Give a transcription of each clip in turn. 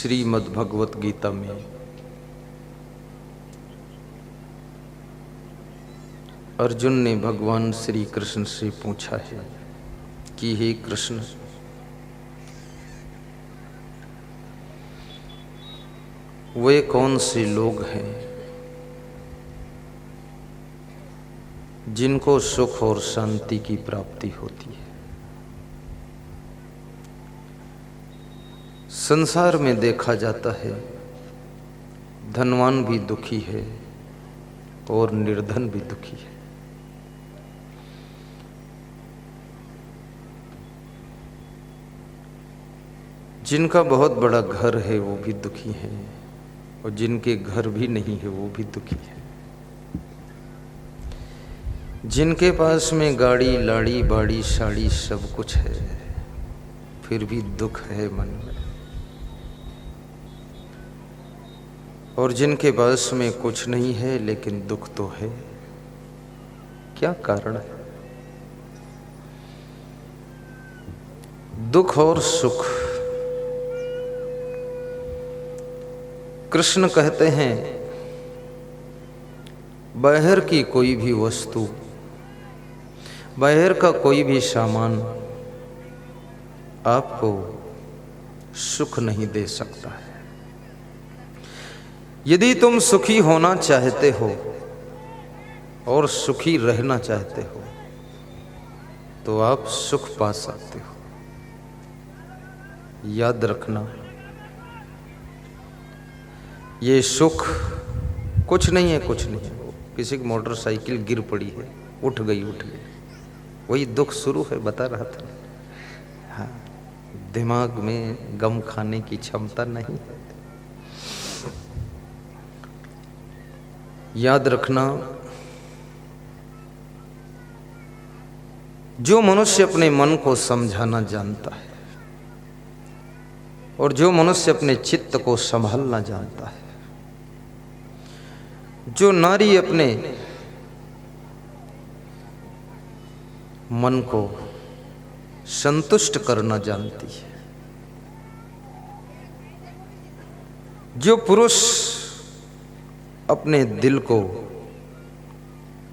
श्रीमद् भगवत गीता में अर्जुन ने भगवान श्री कृष्ण से पूछा है कि हे कृष्ण, वे कौन से लोग हैं जिनको सुख और शांति की प्राप्ति होती है। संसार में देखा जाता है धनवान भी दुखी है और निर्धन भी दुखी है। जिनका बहुत बड़ा घर है वो भी दुखी हैं और जिनके घर भी नहीं है वो भी दुखी है। जिनके पास में गाड़ी लाड़ी बाड़ी साड़ी सब कुछ है फिर भी दुख है मन में, और जिनके पास में कुछ नहीं है लेकिन दुख तो है। क्या कारण है? दुख और सुख। कृष्ण कहते हैं बाहर की कोई भी वस्तु, बाहर का कोई भी सामान आपको सुख नहीं दे सकता है। यदि तुम सुखी होना चाहते हो और सुखी रहना चाहते हो तो आप सुख पा सकते हो। याद रखना, ये सुख कुछ नहीं है, कुछ नहीं है। किसी की मोटरसाइकिल गिर पड़ी है, उठ गई, वही दुख शुरू है। बता रहा था, हाँ, दिमाग में गम खाने की क्षमता नहीं है। याद रखना, जो मनुष्य अपने मन को समझाना जानता है और जो मनुष्य अपने चित्त को संभालना जानता है, जो नारी अपने मन को संतुष्ट करना जानती है, जो पुरुष अपने दिल को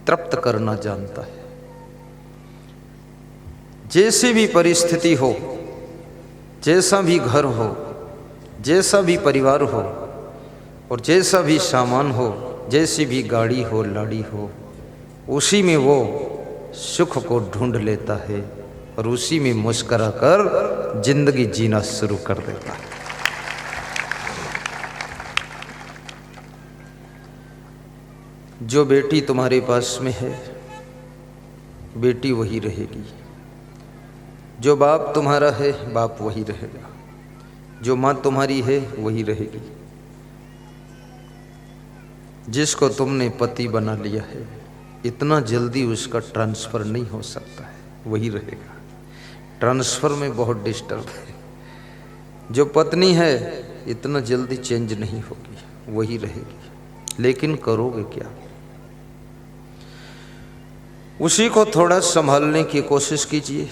तृप्त करना जानता है, जैसी भी परिस्थिति हो, जैसा भी घर हो, जैसा भी परिवार हो और जैसा भी सामान हो, जैसी भी गाड़ी हो लाड़ी हो, उसी में वो सुख को ढूंढ लेता है और उसी में मुस्कुरा कर जिंदगी जीना शुरू कर देता है। जो बेटी तुम्हारे पास में है बेटी वही रहेगी, जो बाप तुम्हारा है बाप वही रहेगा, जो माँ तुम्हारी है वही रहेगी, जिसको तुमने पति बना लिया है इतना जल्दी उसका ट्रांसफ़र नहीं हो सकता है, वही रहेगा। ट्रांसफ़र में बहुत डिस्टर्ब है। जो पत्नी है इतना जल्दी चेंज नहीं होगी, वही रहेगी। लेकिन करोगे क्या? उसी को थोड़ा संभालने की कोशिश कीजिए,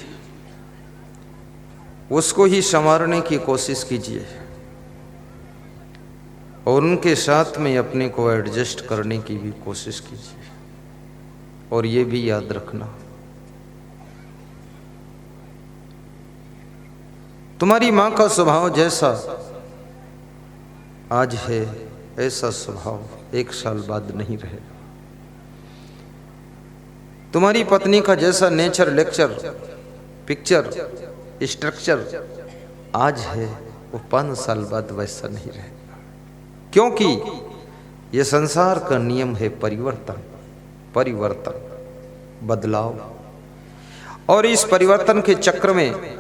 उसको ही संवारने की कोशिश कीजिए और उनके साथ में अपने को एडजस्ट करने की भी कोशिश कीजिए। और ये भी याद रखना, तुम्हारी माँ का स्वभाव जैसा आज है ऐसा स्वभाव 1 साल बाद नहीं रहेगा। तुम्हारी पत्नी का जैसा नेचर, लेक्चर, पिक्चर, स्ट्रक्चर आज है वो 5 साल बाद वैसा नहीं रहेगा, क्योंकि ये संसार का नियम है परिवर्तन, बदलाव। और इस परिवर्तन के चक्र में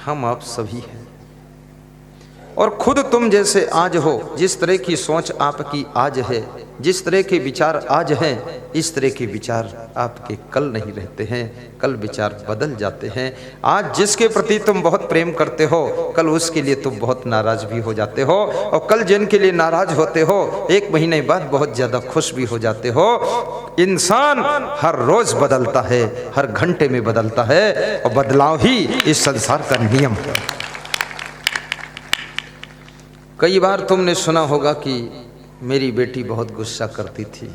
हम आप सभी हैं। और खुद तुम जैसे आज हो, जिस तरह की सोच आपकी आज है, जिस तरह के विचार आज हैं, इस तरह के विचार आपके कल नहीं रहते हैं। कल विचार बदल जाते हैं। आज जिसके प्रति तुम बहुत प्रेम करते हो कल उसके लिए तुम बहुत नाराज भी हो जाते हो, और कल जिनके लिए नाराज होते हो 1 महीने बाद बहुत ज्यादा खुश भी हो जाते हो। इंसान हर रोज बदलता है, हर घंटे में बदलता है, और बदलाव ही इस संसार का नियम है। कई बार तुमने सुना होगा कि मेरी बेटी बहुत गुस्सा करती थी,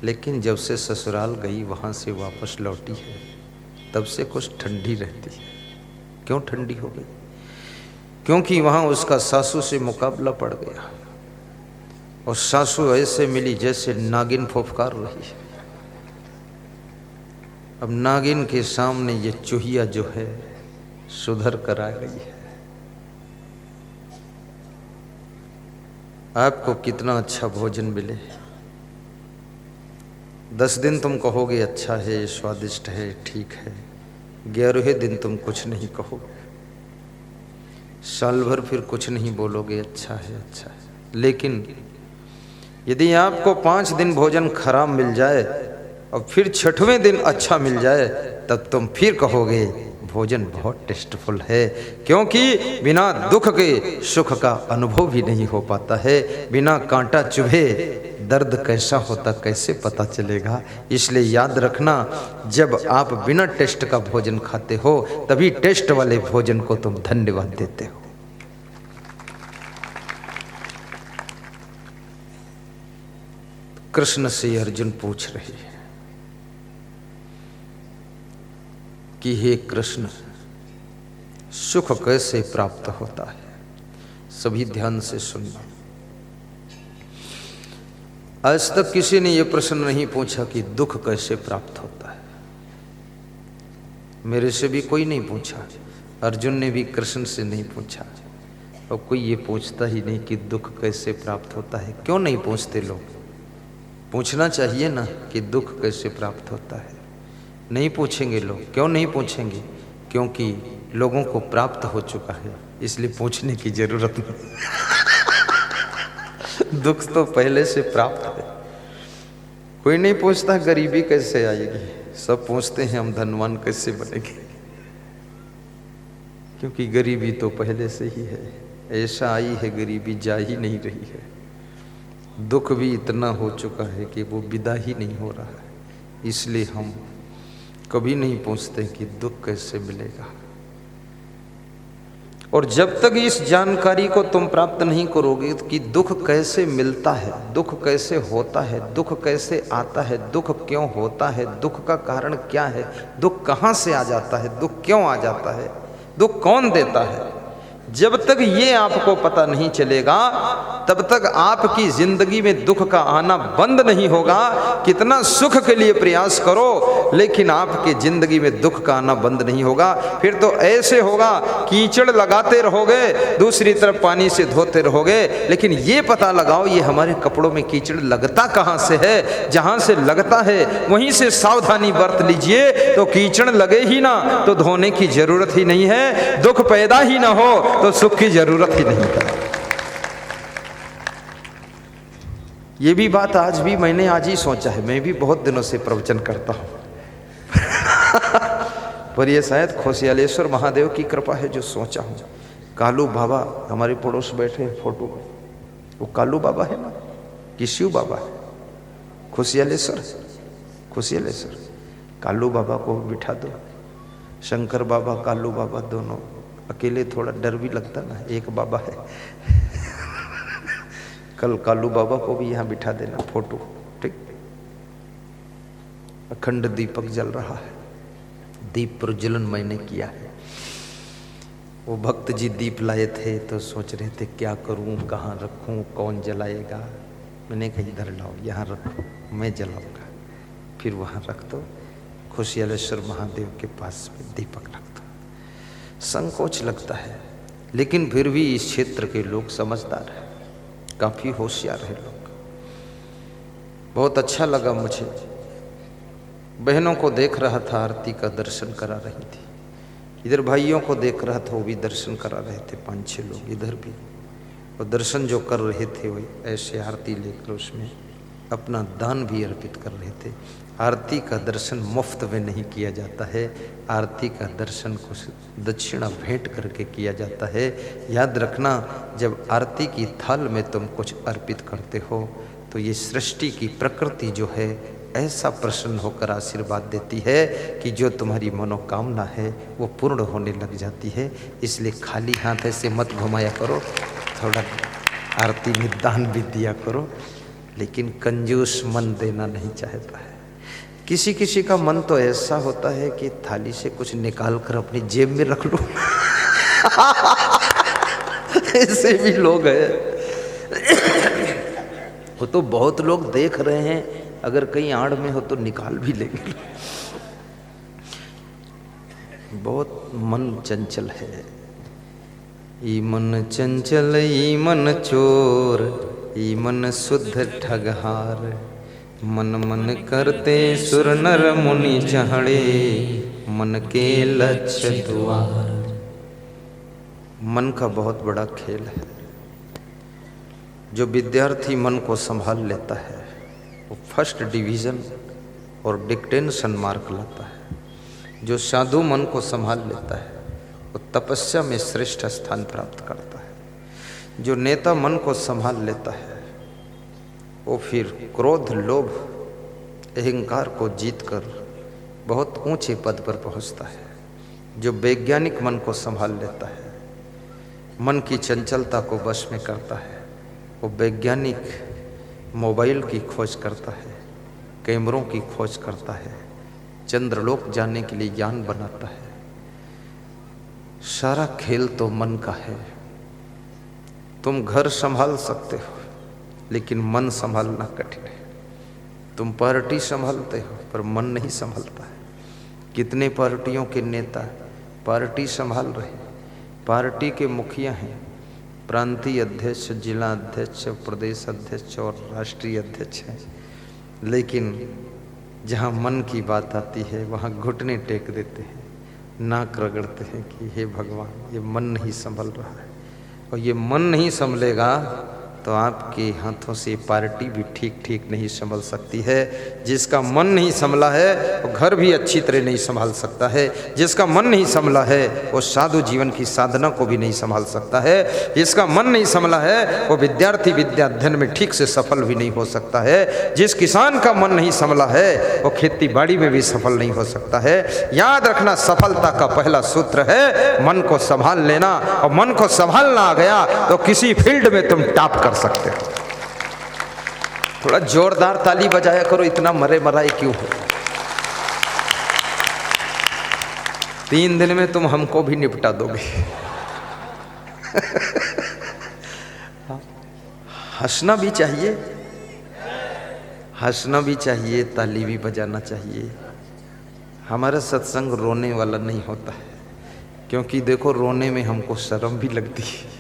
लेकिन जब से ससुराल गई वहाँ से वापस लौटी है तब से कुछ ठंडी रहती है। क्यों ठंडी हो गई? क्योंकि वहाँ उसका सासू से मुकाबला पड़ गया और सासू ऐसे मिली जैसे नागिन फुफकार रही है। अब नागिन के सामने ये चूहिया जो है सुधर कर आ गई है। आपको कितना अच्छा भोजन मिले, 10 दिन तुम कहोगे अच्छा है, स्वादिष्ट है, ठीक है, 11वें दिन तुम कुछ नहीं कहोगे, साल भर फिर कुछ नहीं बोलोगे, अच्छा है अच्छा है। लेकिन यदि आपको 5 दिन भोजन खराब मिल जाए और फिर 6वें दिन अच्छा मिल जाए तब तुम फिर कहोगे भोजन बहुत टेस्टफुल है, क्योंकि बिना दुख के सुख का अनुभव भी नहीं हो पाता है। बिना कांटा चुभे दर्द कैसा होता कैसे पता चलेगा। इसलिए याद रखना, जब आप बिना टेस्ट का भोजन खाते हो तभी टेस्ट वाले भोजन को तुम धन्यवाद देते हो। कृष्ण से अर्जुन पूछ रहे हैं कि हे कृष्ण, सुख कैसे प्राप्त होता है? सभी ध्यान से सुनना। आज तक किसी ने यह प्रश्न नहीं पूछा कि दुख कैसे प्राप्त होता है। मेरे से भी कोई नहीं पूछा, अर्जुन ने भी कृष्ण से नहीं पूछा, और कोई ये पूछता ही नहीं कि दुख कैसे प्राप्त होता है। क्यों नहीं पूछते लोग? पूछना चाहिए ना कि दुख कैसे प्राप्त होता है। नहीं पूछेंगे लोग। क्यों नहीं पूछेंगे? क्योंकि लोगों को प्राप्त हो चुका है, इसलिए पूछने की जरूरत नहीं। दुख तो पहले से प्राप्त है। कोई नहीं पूछता गरीबी कैसे आएगी, सब पूछते हैं हम धनवान कैसे बनेंगे, क्योंकि गरीबी तो पहले से ही है। ऐसा आई है गरीबी, जा ही नहीं रही है। दुख भी इतना हो चुका है कि वो विदा ही नहीं हो रहा है। इसलिए हम कभी नहीं पूछते कि दुख कैसे मिलेगा। और जब तक इस जानकारी को तुम प्राप्त नहीं करोगे कि दुख कैसे मिलता है, दुख कैसे होता है, दुख कैसे आता है, दुख क्यों होता है, दुख का कारण क्या है, दुख कहाँ से आ जाता है, दुख क्यों आ जाता है, दुख कौन देता है, जब तक ये आपको पता नहीं चलेगा तब तक आपकी जिंदगी में दुख का आना बंद नहीं होगा। कितना सुख के लिए प्रयास करो, लेकिन आपके जिंदगी में दुख का आना बंद नहीं होगा। फिर तो ऐसे होगा, कीचड़ लगाते रहोगे, दूसरी तरफ पानी से धोते रहोगे, लेकिन ये पता लगाओ ये हमारे कपड़ों में कीचड़ लगता कहाँ से है। जहाँ से लगता है वहीं से सावधानी बरत लीजिए, तो कीचड़ लगे ही ना तो धोने की जरूरत ही नहीं है, दुख पैदा ही ना हो तो सुख की जरूरत ही नहीं है। ये भी बात मैंने आज ही सोचा है। मैं भी बहुत दिनों से प्रवचन करता हूं पर ये शायद खोसियालेश्वर महादेव की कृपा है जो सोचा हूं। कालू बाबा हमारे पड़ोस बैठे हैं फोटो में, वो कालू बाबा है ना कि शिव बाबा है? खोसियालेश्वर कालू बाबा को बिठा दो, शंकर बाबा कालू बाबा दोनों। अकेले थोड़ा डर भी लगता ना, एक बाबा है। कल कालू बाबा को भी यहाँ बिठा देना फोटो, ठीक। अखंड दीपक जल रहा है, दीप प्रज्वलन मैंने किया है। वो भक्त जी दीप लाए थे तो सोच रहे थे क्या करूं, कहाँ रखूं, कौन जलाएगा। मैंने कहा इधर लाओ, यहाँ रखो, मैं जलाऊंगा। फिर वहाँ रख दो, खोसियालेश्वर महादेव के पास में दीपक रख दो। संकोच लगता है, लेकिन फिर भी इस क्षेत्र के लोग समझदार हैं, काफी होशियार है लोग। बहुत अच्छा लगा मुझे, बहनों को देख रहा था आरती का दर्शन करा रही थी, इधर भाइयों को देख रहा था वो भी दर्शन करा रहे थे, 5-6 लोग इधर भी। और दर्शन जो कर रहे थे वो ऐसे आरती लेकर उसमें अपना दान भी अर्पित कर रहे थे। आरती का दर्शन मुफ्त में नहीं किया जाता है, आरती का दर्शन कुछ दक्षिणा भेंट करके किया जाता है। याद रखना, जब आरती की थाल में तुम कुछ अर्पित करते हो तो ये सृष्टि की प्रकृति जो है ऐसा प्रसन्न होकर आशीर्वाद देती है कि जो तुम्हारी मनोकामना है वो पूर्ण होने लग जाती है। इसलिए खाली हाथ ऐसे मत घुमाया करो, थोड़ा आरती में दान भी दिया करो, लेकिन कंजूस मन देना नहीं चाहता है। किसी किसी का मन तो ऐसा होता है कि थाली से कुछ निकाल कर अपनी जेब में रख लो। ऐसे भी लोग हैं। वो तो बहुत लोग देख रहे हैं, अगर कहीं आड़ में हो तो निकाल भी लेंगे। बहुत मन चंचल है। ई मन चंचल ई मन चोर, ई मन शुद्ध ठगहार, मन मन करते सुर नर मुनि चढ़े, मन के लक्ष्य द्वार। मन का बहुत बड़ा खेल है। जो विद्यार्थी मन को संभाल लेता है वो फर्स्ट डिवीज़न और डिक्टेंशन मार्क लाता है। जो साधु मन को संभाल लेता है वो तपस्या में श्रेष्ठ स्थान प्राप्त करता है। जो नेता मन को संभाल लेता है वो फिर क्रोध, लोभ, अहंकार को जीतकर बहुत ऊंचे पद पर पहुंचता है। जो वैज्ञानिक मन को संभाल लेता है, मन की चंचलता को वश में करता है, वो वैज्ञानिक मोबाइल की खोज करता है, कैमरों की खोज करता है, चंद्रलोक जाने के लिए यान बनाता है। सारा खेल तो मन का है। तुम घर संभाल सकते हो लेकिन मन संभालना कठिन है। तुम पार्टी संभालते हो पर मन नहीं संभालता है। कितने पार्टियों के नेता पार्टी संभाल रहे, पार्टी के मुखिया हैं, प्रांतीय अध्यक्ष, जिला अध्यक्ष, प्रदेश अध्यक्ष और राष्ट्रीय अध्यक्ष हैं, लेकिन जहाँ मन की बात आती है वहाँ घुटने टेक देते हैं, नाक रगड़ते हैं कि हे भगवान ये मन नहीं संभल रहा है। और ये मन नहीं संभलेगा तो आपके हाथों से पार्टी भी ठीक ठीक नहीं संभल सकती है। जिसका मन नहीं संभला है वो घर भी अच्छी तरह नहीं संभाल सकता है। जिसका मन नहीं संभला है वो साधु जीवन की साधना को भी नहीं संभाल सकता है। जिसका मन नहीं संभला है वो विद्यार्थी विद्या अध्ययन में ठीक से सफल भी नहीं हो सकता है। जिस किसान का मन नहीं संभला है वो खेती बाड़ी में भी सफल नहीं हो सकता है। याद रखना, सफलता का पहला सूत्र है मन को संभाल लेना। और मन को संभालना आ गया तो किसी फील्ड में तुम टॉप कर सकते हो। थोड़ा जोरदार ताली बजाया करो, इतना मरे मराई क्यों हो। 3 दिन में तुम हमको भी निपटा दोगे। हंसना भी चाहिए, हंसना भी चाहिए, ताली भी बजाना चाहिए। हमारा सत्संग रोने वाला नहीं होता है, क्योंकि देखो रोने में हमको शर्म भी लगती है।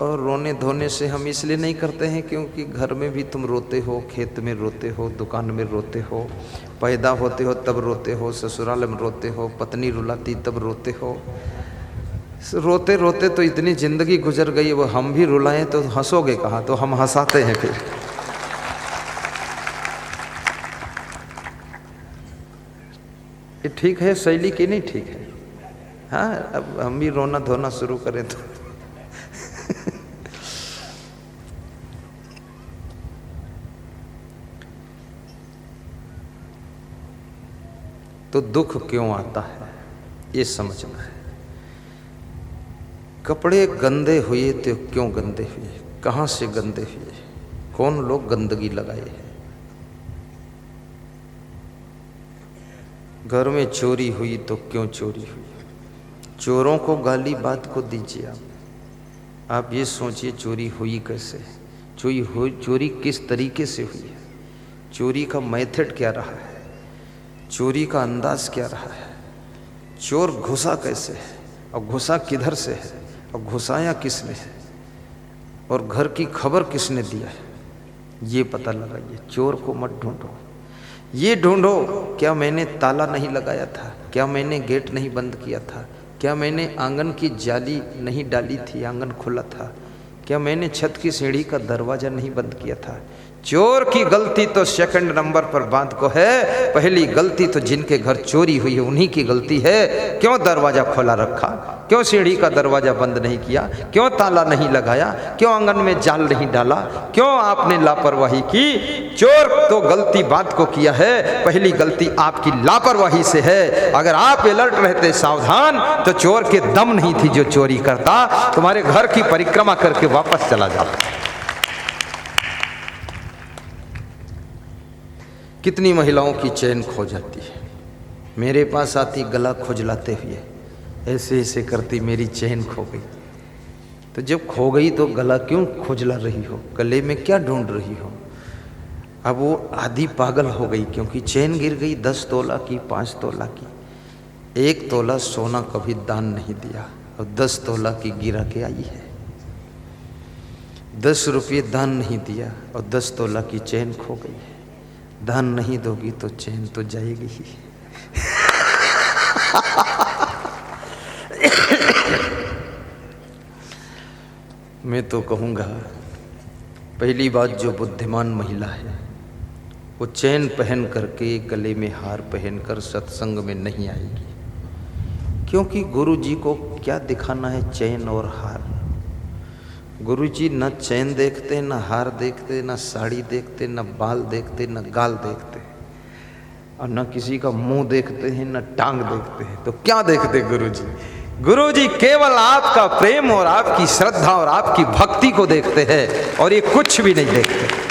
और रोने धोने से हम इसलिए नहीं करते हैं क्योंकि घर में भी तुम रोते हो, खेत में रोते हो, दुकान में रोते हो, पैदा होते हो तब रोते हो, ससुराल में रोते हो, पत्नी रुलाती तब रोते हो। रोते रोते तो इतनी जिंदगी गुजर गई, वो हम भी रुलाएं तो हंसोगे कहाँ, तो हम हंसाते हैं फिर। ये ठीक है शैली की नहीं ठीक है। हाँ, अब हम भी रोना धोना शुरू करें तो दुख क्यों आता है ये समझना है। कपड़े गंदे हुए तो क्यों गंदे हुए, कहाँ से गंदे हुए, कौन लोग गंदगी लगाए हैं। घर में चोरी हुई तो क्यों चोरी हुई, चोरों को गाली बात को दीजिए। आप ये सोचिए चोरी हुई कैसे, चोरी किस तरीके से हुई है, चोरी का मेथड क्या रहा है, चोरी का अंदाज क्या रहा है, चोर घुसा कैसे है और घुसा किधर से है और घुसाया किसने है और घर की खबर किसने दिया है, ये पता लगाइए। चोर को मत ढूंढो, ये ढूंढो क्या मैंने ताला नहीं लगाया था, क्या मैंने गेट नहीं बंद किया था, क्या मैंने आंगन की जाली नहीं डाली थी, आंगन खुला था, क्या मैंने छत की सीढ़ी का दरवाज़ा नहीं बंद किया था। चोर की गलती तो सेकंड नंबर पर बात को है, पहली गलती तो जिनके घर चोरी हुई है उन्हीं की गलती है। क्यों दरवाजा खोला रखा, क्यों सीढ़ी का दरवाजा बंद नहीं किया, क्यों ताला नहीं लगाया, क्यों आंगन में जाल नहीं डाला, क्यों आपने लापरवाही की। चोर तो गलती बात को किया है, पहली गलती आपकी लापरवाही से है। अगर आप अलर्ट रहते, सावधान, तो चोर के दम नहीं थी जो चोरी करता, तुम्हारे घर की परिक्रमा करके वापस चला जाता। कितनी महिलाओं की चैन खो जाती है, मेरे पास आती गला खुजलाते हुए, ऐसे ऐसे करती मेरी चैन खो गई। तो जब खो गई तो गला क्यों खुजला रही हो, गले में क्या ढूंढ रही हो। अब वो आधी पागल हो गई क्योंकि चैन गिर गई 10 तोला की, 5 तोला की। 1 तोला सोना कभी दान नहीं दिया और 10 तोला की गिरा के आई है। 10 रुपये दान नहीं दिया और 10 तोला की चैन खो गई है। दान नहीं दोगी तो चैन तो जाएगी ही। मैं तो कहूँगा पहली बात, जो बुद्धिमान महिला है वो चैन पहन करके, गले में हार पहनकर सत्संग में नहीं आएगी, क्योंकि गुरु जी को क्या दिखाना है चैन और हार। गुरु जी न चैन देखते, न हार देखते, न साड़ी देखते, न बाल देखते, न गाल देखते, और न किसी का मुंह देखते हैं, न टांग देखते हैं। तो क्या देखते गुरु जी? गुरु जी केवल आपका प्रेम और आपकी श्रद्धा और आपकी भक्ति को देखते हैं, और ये कुछ भी नहीं देखते।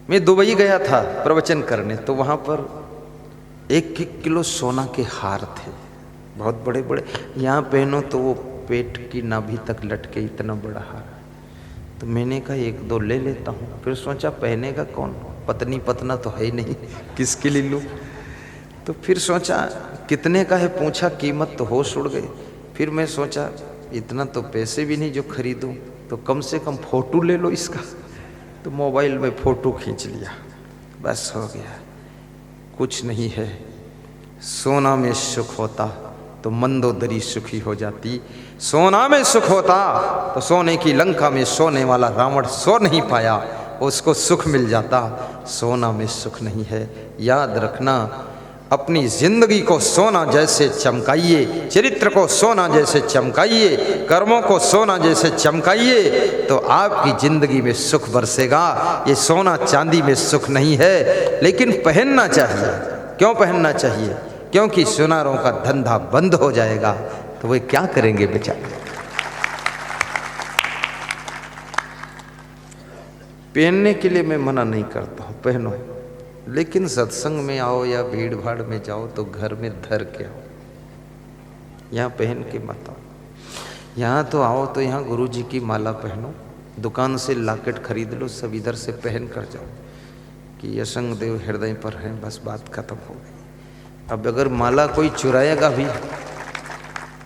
मैं दुबई गया था प्रवचन करने, तो वहां पर 1-1 किलो सोना के हार थे, बहुत बड़े बड़े। यहाँ पहनो तो वो पेट की नाभि तक लटके, इतना बड़ा हार। तो मैंने कहा 1-2 ले लेता हूँ। फिर सोचा पहनेगा कौन, पत्नी पतना तो है ही नहीं, किसके लिए लूँ। तो फिर सोचा कितने का है, पूछा कीमत, तो होश उड़ गए। फिर मैं सोचा इतना तो पैसे भी नहीं जो खरीदूँ, तो कम से कम फोटो ले लो इसका। तो मोबाइल में फ़ोटो खींच लिया, बस हो गया। कुछ नहीं है। सोना में सुख होता तो मंदोदरी सुखी हो जाती। सोना में सुख होता तो सोने की लंका में सोने वाला रावण सो नहीं पाया, उसको सुख मिल जाता। सोना में सुख नहीं है। याद रखना, अपनी जिंदगी को सोना जैसे चमकाइए, चरित्र को सोना जैसे चमकाइए, कर्मों को सोना जैसे चमकाइए, तो आपकी जिंदगी में सुख बरसेगा। ये सोना चांदी में सुख नहीं है, लेकिन पहनना चाहिए। क्यों पहनना चाहिए? क्योंकि सुनारों का धंधा बंद हो जाएगा, तो वे क्या करेंगे बेचारे। पहनने के लिए मैं मना नहीं करता हूँ, पहनो, लेकिन सत्संग में आओ या भीड़ भाड़ में जाओ तो घर में धर के आओ, यहाँ पहन के मत आओ। यहाँ तो आओ तो यहाँ गुरु जी की माला पहनो, दुकान से लॉकेट खरीद लो, सब इधर से पहन कर जाओ कि असंग देव हृदय पर है, बस बात खत्म हो गई। अब अगर माला कोई चुराएगा भी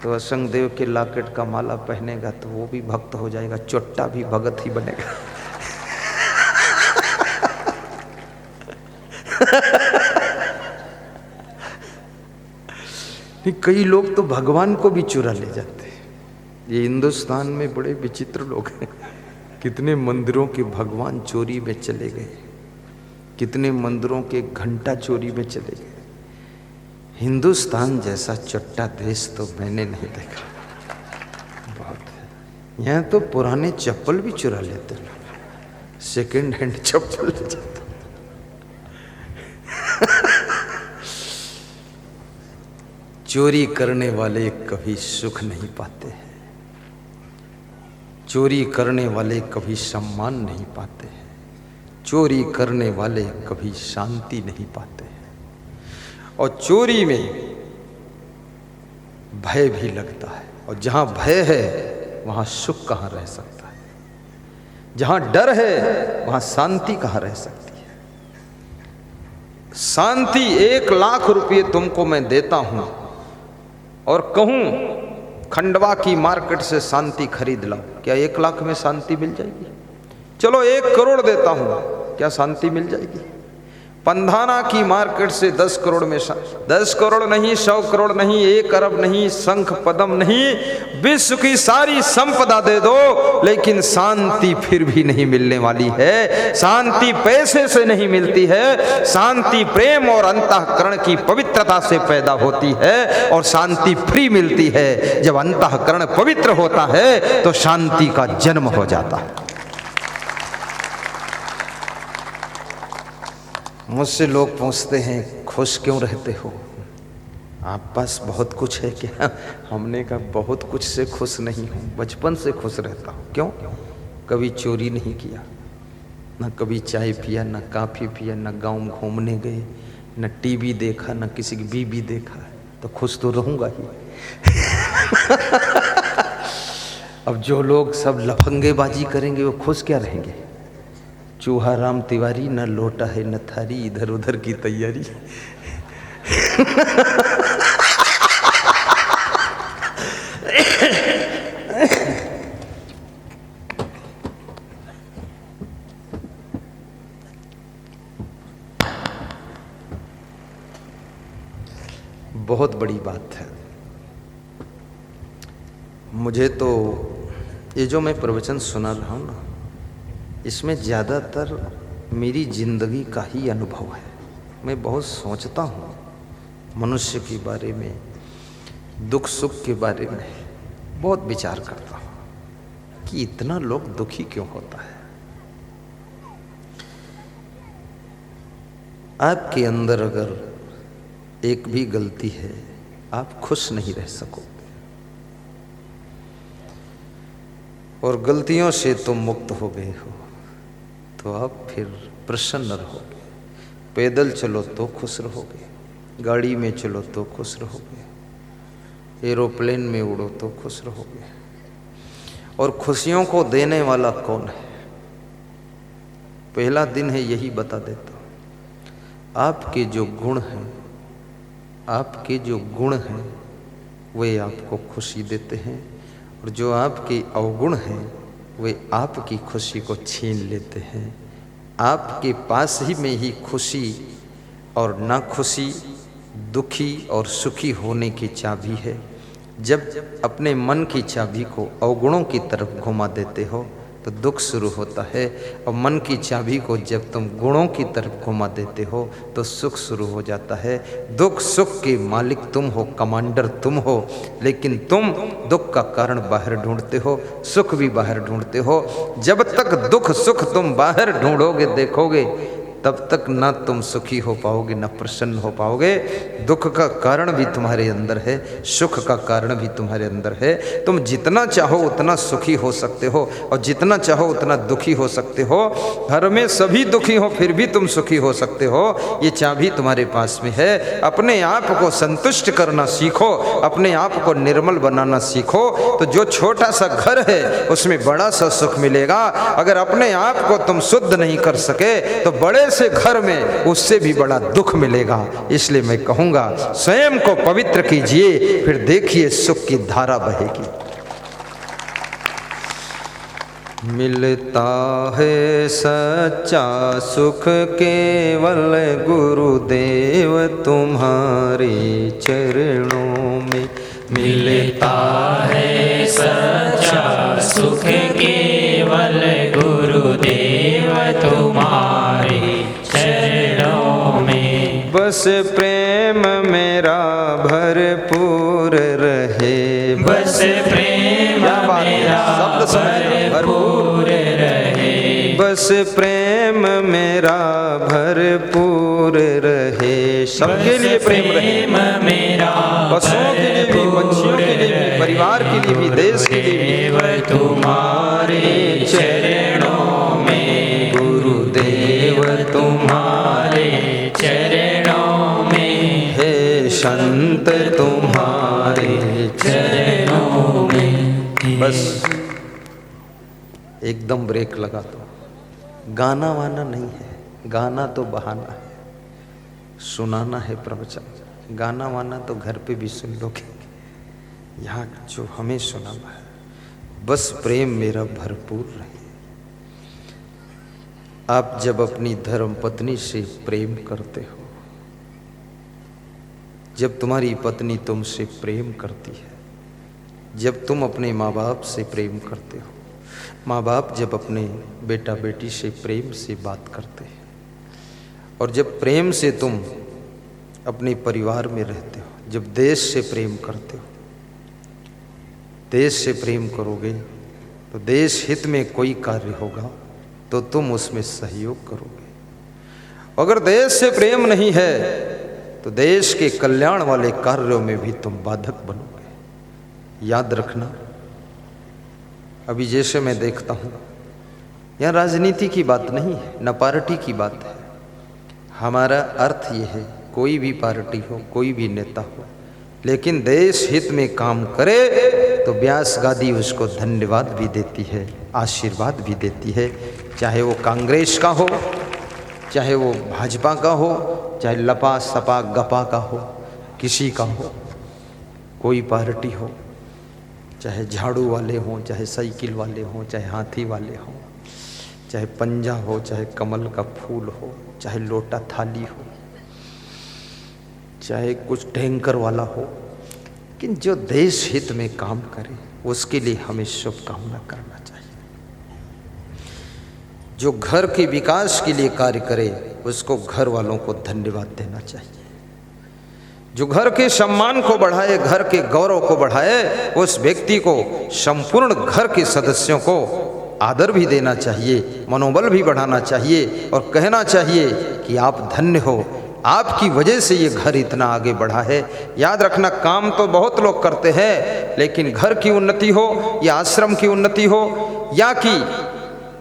तो असंग देव के लॉकेट का माला पहनेगा तो वो भी भक्त हो जाएगा, चोट्टा भी भगत ही बनेगा। कई लोग तो भगवान को भी चुरा ले जाते हैं। ये हिंदुस्तान में बड़े विचित्र लोग हैं। कितने मंदिरों के भगवान चोरी में चले गए, कितने मंदिरों के घंटा चोरी में चले गए। हिंदुस्तान जैसा चट्टा देश तो मैंने नहीं देखा, बहुत है। यहाँ तो पुराने चप्पल भी चुरा लेते लोग, सेकेंड हैंड चप्पल ले जाते। चोरी करने वाले कभी सुख नहीं पाते हैं, चोरी करने वाले कभी सम्मान नहीं पाते हैं, चोरी करने वाले कभी शांति नहीं पाते हैं। और चोरी में भय भी लगता है, और जहां भय है वहां सुख कहां रह सकता है, जहां डर है वहां शांति कहां रह सकती है। शांति 1 लाख रुपये तुमको मैं देता हूं और कहूं खंडवा की मार्केट से शांति खरीद लो, क्या 1 लाख में शांति मिल जाएगी? चलो 1 करोड़ देता हूं, क्या शांति मिल जाएगी? पंधाना की मार्केट से 10 करोड़ में 10 करोड़ नहीं, 100 करोड़ नहीं, 1 अरब नहीं, शंख पदम नहीं, विश्व की सारी संपदा दे दो, लेकिन शांति फिर भी नहीं मिलने वाली है। शांति पैसे से नहीं मिलती है, शांति प्रेम और अंतःकरण की पवित्रता से पैदा होती है, और शांति फ्री मिलती है जब अंतःकरण पवित्र होता है तो शांति का जन्म हो जाता है। मुझसे लोग पूछते हैं खुश क्यों रहते हो, आप पास बहुत कुछ है क्या? हमने कहा बहुत कुछ से खुश नहीं हूँ, बचपन से खुश रहता हूँ। क्यों? कभी चोरी नहीं किया, न कभी चाय पिया, न कॉफी पिया, न गाँव घूमने गए, न टीवी देखा, न किसी की बीवी देखा, तो खुश तो रहूँगा ही। अब जो लोग सब लफंगेबाजी करेंगे वो खुश क्या रहेंगे? चूहा राम तिवारी, न लोटा है न थारी, इधर उधर की तैयारी। बहुत बड़ी बात है। मुझे तो ये जो मैं प्रवचन सुना रहा हूँ ना, इसमें ज़्यादातर मेरी जिंदगी का ही अनुभव है। मैं बहुत सोचता हूँ मनुष्य के बारे में, दुख सुख के बारे में बहुत विचार करता हूँ कि इतना लोग दुखी क्यों होता है। आपके अंदर अगर एक भी गलती है, आप खुश नहीं रह सकोगे, और गलतियों से तुम मुक्त हो गए हो तो आप फिर प्रसन्न रहोगे। पैदल चलो तो खुश रहोगे, गाड़ी में चलो तो खुश रहोगे, एरोप्लेन में उड़ो तो खुश रहोगे। और खुशियों को देने वाला कौन है? पहला दिन है, यही बता देता हूँ। आपके जो गुण हैं, आपके जो गुण हैं वे आपको खुशी देते हैं, और जो आपके अवगुण हैं वे आपकी खुशी को छीन लेते हैं। आपके पास ही में ही खुशी और नाखुशी, दुखी और सुखी होने की चाबी है। जब अपने मन की चाबी को अवगुणों की तरफ घुमा देते हो तो दुख शुरू होता है, और मन की चाबी को जब तुम गुणों की तरफ घुमा देते हो तो सुख शुरू हो जाता है। दुख सुख के मालिक तुम हो, कमांडर तुम हो, लेकिन तुम दुख का कारण बाहर ढूंढते हो, सुख भी बाहर ढूंढते हो। जब तक दुख सुख तुम बाहर ढूंढोगे, देखोगे, तब तक ना तुम सुखी हो पाओगे, ना प्रसन्न हो पाओगे। दुख का कारण भी तुम्हारे अंदर है, सुख का कारण भी तुम्हारे अंदर है। तुम जितना चाहो उतना सुखी हो सकते हो, और जितना चाहो उतना दुखी हो सकते हो। घर में सभी दुखी हो फिर भी तुम सुखी हो सकते हो। ये चाबी तुम्हारे पास में है। अपने आप को संतुष्ट करना सीखो, अपने आप को निर्मल बनाना सीखो, तो जो छोटा सा घर है उसमें बड़ा सा सुख मिलेगा। अगर अपने आप को तुम शुद्ध नहीं कर सके तो बड़े से घर में उससे भी बड़ा दुख मिलेगा। इसलिए मैं कहूंगा स्वयं को पवित्र कीजिए, फिर देखिए सुख की धारा बहेगी। मिलता है सच्चा सुख केवल गुरुदेव तुम्हारे चरणों में। मिलता है सच्चा सुख केवल गुरुदेव तुम्हारे चरणों में। बस प्रेम मेरा भरपूर रहे, बस प्रेम मेरा भरपूर रहे, बस प्रेम मेरा भरपूर रहे। सबके लिए प्रेम रहे, मेरा पशुओं के लिए भी, पंछियों के लिए भी, परिवार के लिए भी, देश के लिए भी। तुम्हारे चरणों में गुरुदेव तुम्हारे चरणों में, हे संत तुम्हारे चरणों में। बस एकदम ब्रेक लगा दो। गाना वाना नहीं है, गाना तो बहाना है, सुनाना है प्रवचन। गाना वाना तो घर पे भी सुन लोगे, यहाँ जो हमें सुनाना है। बस प्रेम मेरा भरपूर रहे। आप जब अपनी धर्म पत्नी से प्रेम करते हो, जब तुम्हारी पत्नी तुमसे प्रेम करती है, जब तुम अपने माँ बाप से प्रेम करते हो, माँ बाप जब अपने बेटा बेटी से प्रेम से बात करते हैं, और जब प्रेम से तुम अपने परिवार में रहते हो, जब देश से प्रेम करते हो, देश से प्रेम करोगे तो देश हित में कोई कार्य होगा तो तुम उसमें सहयोग करोगे। अगर देश से प्रेम नहीं है तो देश के कल्याण वाले कार्यों में भी तुम बाधक बनोगे। याद रखना, अभी जैसे मैं देखता हूँ, यहाँ राजनीति की बात नहीं है, न पार्टी की बात है। हमारा अर्थ ये है, कोई भी पार्टी हो, कोई भी नेता हो, लेकिन देश हित में काम करे तो व्यास गादी उसको धन्यवाद भी देती है, आशीर्वाद भी देती है। चाहे वो कांग्रेस का हो, चाहे वो भाजपा का हो, चाहे लपा सपा गपा का हो, किसी का हो, कोई पार्टी हो, चाहे झाड़ू वाले हों, चाहे साइकिल वाले हों, चाहे हाथी वाले हों, चाहे पंजा हो, चाहे कमल का फूल हो, चाहे लोटा थाली हो, चाहे कुछ टैंकर वाला हो, लेकिन जो देश हित में काम करे उसके लिए हमें शुभकामना करना चाहिए। जो घर के विकास के लिए कार्य करे उसको घर वालों को धन्यवाद देना चाहिए। जो घर के सम्मान को बढ़ाए, घर के गौरव को बढ़ाए, उस व्यक्ति को, संपूर्ण घर के सदस्यों को आदर भी देना चाहिए, मनोबल भी बढ़ाना चाहिए और कहना चाहिए कि आप धन्य हो, आपकी वजह से ये घर इतना आगे बढ़ा है। याद रखना, काम तो बहुत लोग करते हैं, लेकिन घर की उन्नति हो या आश्रम की उन्नति हो या कि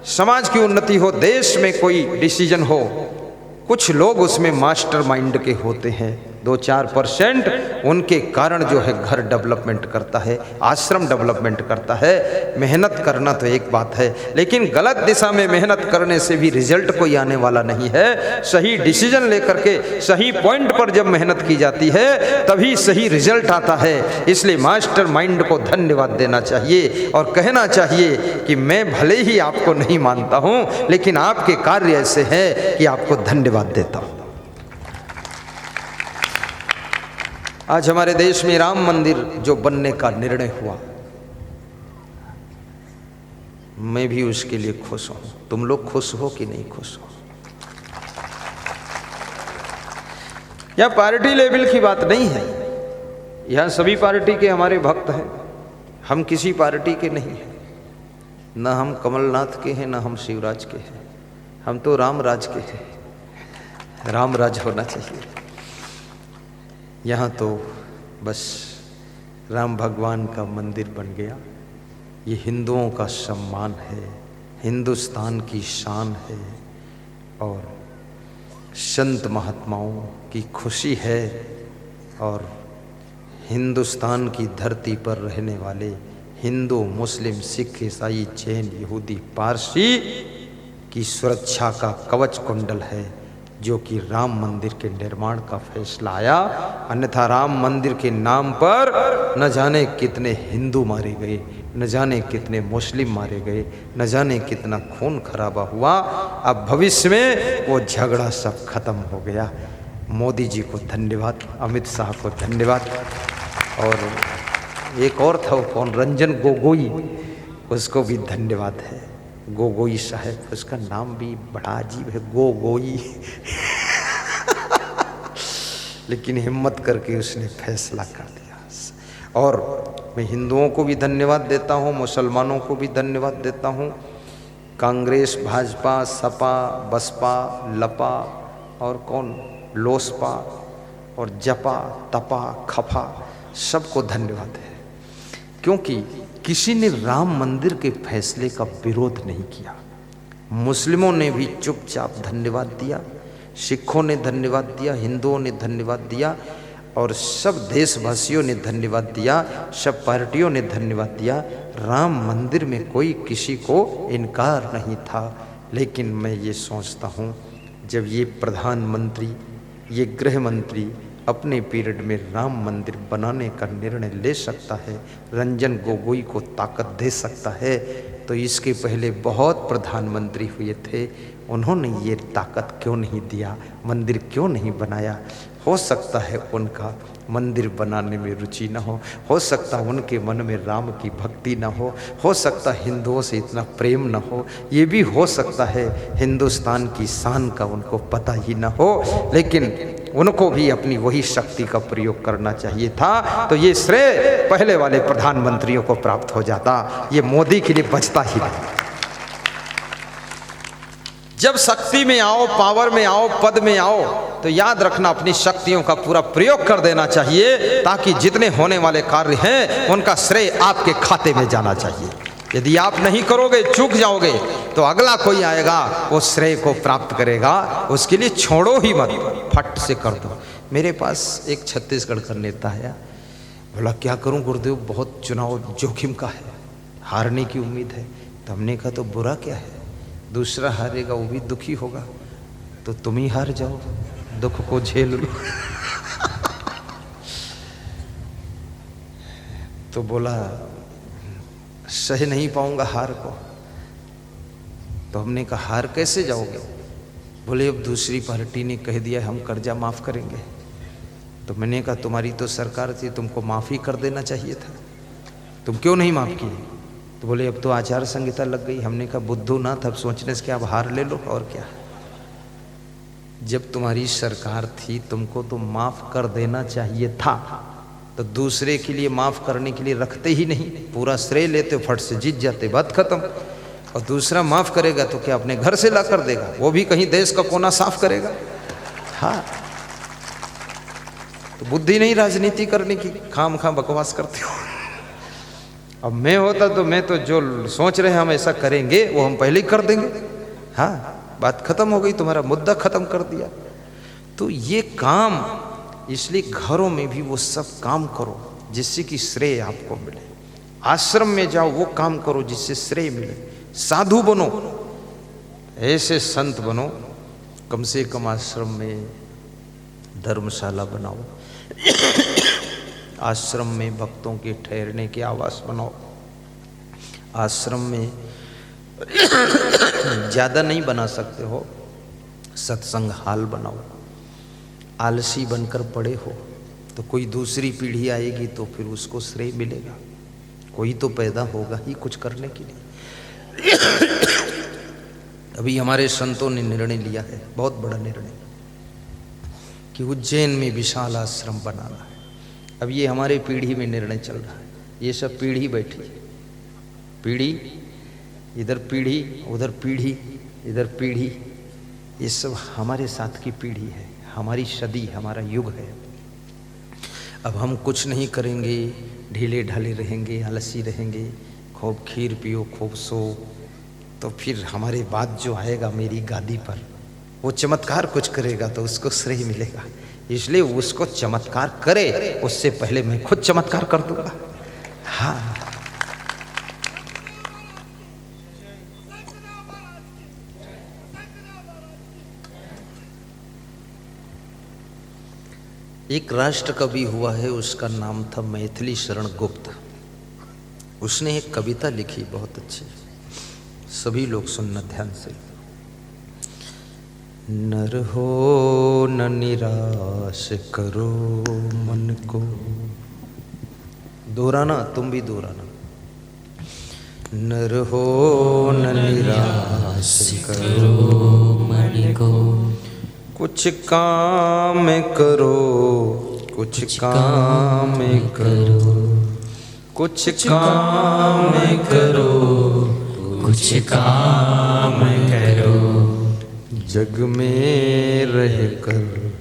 समाज की उन्नति हो, देश में कोई डिसीजन हो, कुछ लोग उसमें मास्टर माइंड के होते हैं। 2-4% उनके कारण जो है घर डेवलपमेंट करता है, आश्रम डेवलपमेंट करता है। मेहनत करना तो एक बात है, लेकिन गलत दिशा में मेहनत करने से भी रिजल्ट कोई आने वाला नहीं है। सही डिसीजन लेकर के सही पॉइंट पर जब मेहनत की जाती है तभी सही रिजल्ट आता है। इसलिए मास्टर माइंड को धन्यवाद देना चाहिए और कहना चाहिए कि मैं भले ही आपको नहीं मानता हूँ, लेकिन आपके कार्य ऐसे हैं कि आपको धन्यवाद देता हूँ। आज हमारे देश में राम मंदिर जो बनने का निर्णय हुआ, मैं भी उसके लिए खुश हूं। तुम लोग खुश हो कि नहीं खुश हो? यह पार्टी लेवल की बात नहीं है, यहां सभी पार्टी के हमारे भक्त हैं। हम किसी पार्टी के नहीं हैं, न हम कमलनाथ के हैं, न हम शिवराज के हैं। हम तो राम राज के हैं। राम राज होना चाहिए। यहाँ तो बस राम भगवान का मंदिर बन गया। ये हिंदुओं का सम्मान है, हिंदुस्तान की शान है और संत महात्माओं की खुशी है। और हिंदुस्तान की धरती पर रहने वाले हिंदू, मुस्लिम, सिख, ईसाई, जैन, यहूदी, पारसी की सुरक्षा का कवच कुंडल है जो कि राम मंदिर के निर्माण का फैसला आया। अन्यथा राम मंदिर के नाम पर न जाने कितने हिंदू मारे गए, न जाने कितने मुस्लिम मारे गए, न जाने कितना खून खराबा हुआ। अब भविष्य में वो झगड़ा सब खत्म हो गया। मोदी जी को धन्यवाद, अमित शाह को धन्यवाद। और एक और था, वो कौन, रंजन गोगोई, उसको भी धन्यवाद है। गोगोई साहब, उसका नाम भी बड़ा अजीब है, गोगोई लेकिन हिम्मत करके उसने फैसला कर दिया। और मैं हिंदुओं को भी धन्यवाद देता हूँ, मुसलमानों को भी धन्यवाद देता हूँ। कांग्रेस, भाजपा, सपा, बसपा, लपा और कौन, लोसपा और जपा, तपा, खफा, सबको धन्यवाद है, क्योंकि किसी ने राम मंदिर के फैसले का विरोध नहीं किया। मुस्लिमों ने भी चुपचाप धन्यवाद दिया, सिखों ने धन्यवाद दिया, हिंदुओं ने धन्यवाद दिया और सब देशवासियों ने धन्यवाद दिया, सब पार्टियों ने धन्यवाद दिया। राम मंदिर में कोई किसी को इनकार नहीं था। लेकिन मैं ये सोचता हूँ, जब ये प्रधानमंत्री, ये गृह मंत्री अपने पीरियड में राम मंदिर बनाने का निर्णय ले सकता है, रंजन गोगोई को ताकत दे सकता है, तो इसके पहले बहुत प्रधानमंत्री हुए थे, उन्होंने ये ताकत क्यों नहीं दिया, मंदिर क्यों नहीं बनाया? हो सकता है उनका मंदिर बनाने में रुचि न हो सकता है उनके मन में राम की भक्ति न हो सकता है हिंदुओं से इतना प्रेम न हो, ये भी हो सकता है हिंदुस्तान की शान का उनको पता ही न हो, लेकिन उनको भी अपनी वही शक्ति का प्रयोग करना चाहिए था, तो ये श्रेय पहले वाले प्रधानमंत्रियों को प्राप्त हो जाता, ये मोदी के लिए बचता ही नहीं। जब शक्ति में आओ, पावर में आओ, पद में आओ, तो याद रखना अपनी शक्तियों का पूरा प्रयोग कर देना चाहिए, ताकि जितने होने वाले कार्य हैं उनका श्रेय आपके खाते में जाना चाहिए। यदि आप नहीं करोगे, चूक जाओगे, तो अगला कोई आएगा वो श्रेय को प्राप्त करेगा, उसके लिए छोड़ो ही मत, फट से कर दो। मेरे पास एक छत्तीसगढ़ का नेता है, बोला क्या करूं गुरुदेव, बहुत चुनाव जोखिम का है, हारने की उम्मीद है। तो हमने कहा तो बुरा क्या है, दूसरा हारेगा वो भी दुखी होगा, तो तुम ही हार जाओ, दुख को झेल लो। तो बोला सह नहीं पाऊंगा हार को। तो हमने कहा हार कैसे जाओगे? बोले अब दूसरी पार्टी ने कह दिया हम कर्जा माफ करेंगे। तो मैंने कहा तुम्हारी तो सरकार थी, तुमको माफी कर देना चाहिए था, तुम क्यों नहीं माफ किए? तो बोले अब तो आचार संहिता लग गई। हमने कहा बुद्धू ना था, अब सोचने से क्या, अब हार ले लो और क्या। जब तुम्हारी सरकार थी तुमको तो माफ कर देना चाहिए था, तो दूसरे के लिए माफ करने के लिए रखते ही नहीं, पूरा श्रेय लेते, फट से जीत जाते, बात खत्म। और दूसरा माफ करेगा तो क्या अपने घर से ला कर देगा, वो भी कहीं देश का कोना साफ करेगा। हाँ, तो बुद्धि नहीं राजनीति करने की, खाम खाम बकवास करते हो। अब मैं होता तो मैं तो जो सोच रहे हैं हम ऐसा करेंगे वो हम पहले ही कर देंगे। हाँ, बात खत्म हो गई, तुम्हारा मुद्दा खत्म कर दिया। तो ये काम, इसलिए घरों में भी वो सब काम करो जिससे कि श्रेय आपको मिले। आश्रम में जाओ, वो काम करो जिससे श्रेय मिले। साधु बनो, ऐसे संत बनो, कम से कम आश्रम में धर्मशाला बनाओ, आश्रम में भक्तों के ठहरने के आवास बनाओ, आश्रम में ज़्यादा नहीं बना सकते हो, सत्संग हाल बनाओ। आलसी बनकर पड़े हो तो कोई दूसरी पीढ़ी आएगी तो फिर उसको श्रेय मिलेगा, कोई तो पैदा होगा ही कुछ करने के लिए। अभी हमारे संतों ने निर्णय लिया है, बहुत बड़ा निर्णय, कि उज्जैन में विशाल आश्रम बनाना है। अब ये हमारे पीढ़ी में निर्णय चल रहा है, ये सब पीढ़ी बैठी है, पीढ़ी इधर पीढ़ी उधर पीढ़ी इधर पीढ़ी, ये सब हमारे साथ की पीढ़ी है, हमारी सदी, हमारा युग है। अब हम कुछ नहीं करेंगे, ढीले ढाले रहेंगे, आलसी रहेंगे, खूब खीर पियो, खूब सो, तो फिर हमारे बाद जो आएगा मेरी गादी पर, वो चमत्कार कुछ करेगा तो उसको श्रेय मिलेगा। इसलिए उसको चमत्कार करे उससे पहले मैं खुद चमत्कार कर दूंगा। हाँ, एक राष्ट्र कवि हुआ है, उसका नाम था मैथिली शरण गुप्त। उसने एक कविता लिखी बहुत अच्छी, सभी लोग सुनना ध्यान से। नर हो न निराश करो मन को, दोहराना, तुम भी दोहराना। नर हो न निराश करो मन को, कुछ काम करो, कुछ काम करो, कुछ काम करो, कुछ काम करो, जग में रह कर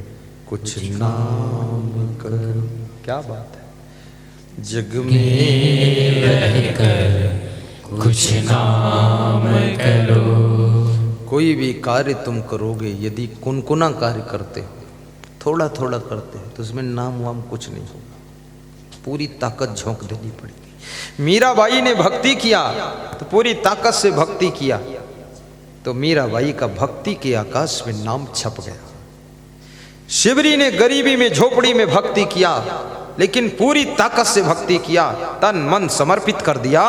कुछ नाम करो। क्या बात है, जग में रह कर कुछ नाम करो। कोई भी कार्य तुम करोगे, यदि कुनकुना कार्य करते हो, थोड़ा थोड़ा करते हो, तो उसमें नाम वाम कुछ नहीं होगा, पूरी ताकत झोंक देनी पड़ेगी। मीराबाई ने भक्ति किया तो पूरी ताकत से भक्ति किया, तो मीराबाई का भक्ति के आकाश में नाम छप गया। शिवरी ने गरीबी में झोपड़ी में भक्ति किया लेकिन पूरी ताकत से भक्ति किया, तन मन समर्पित कर दिया,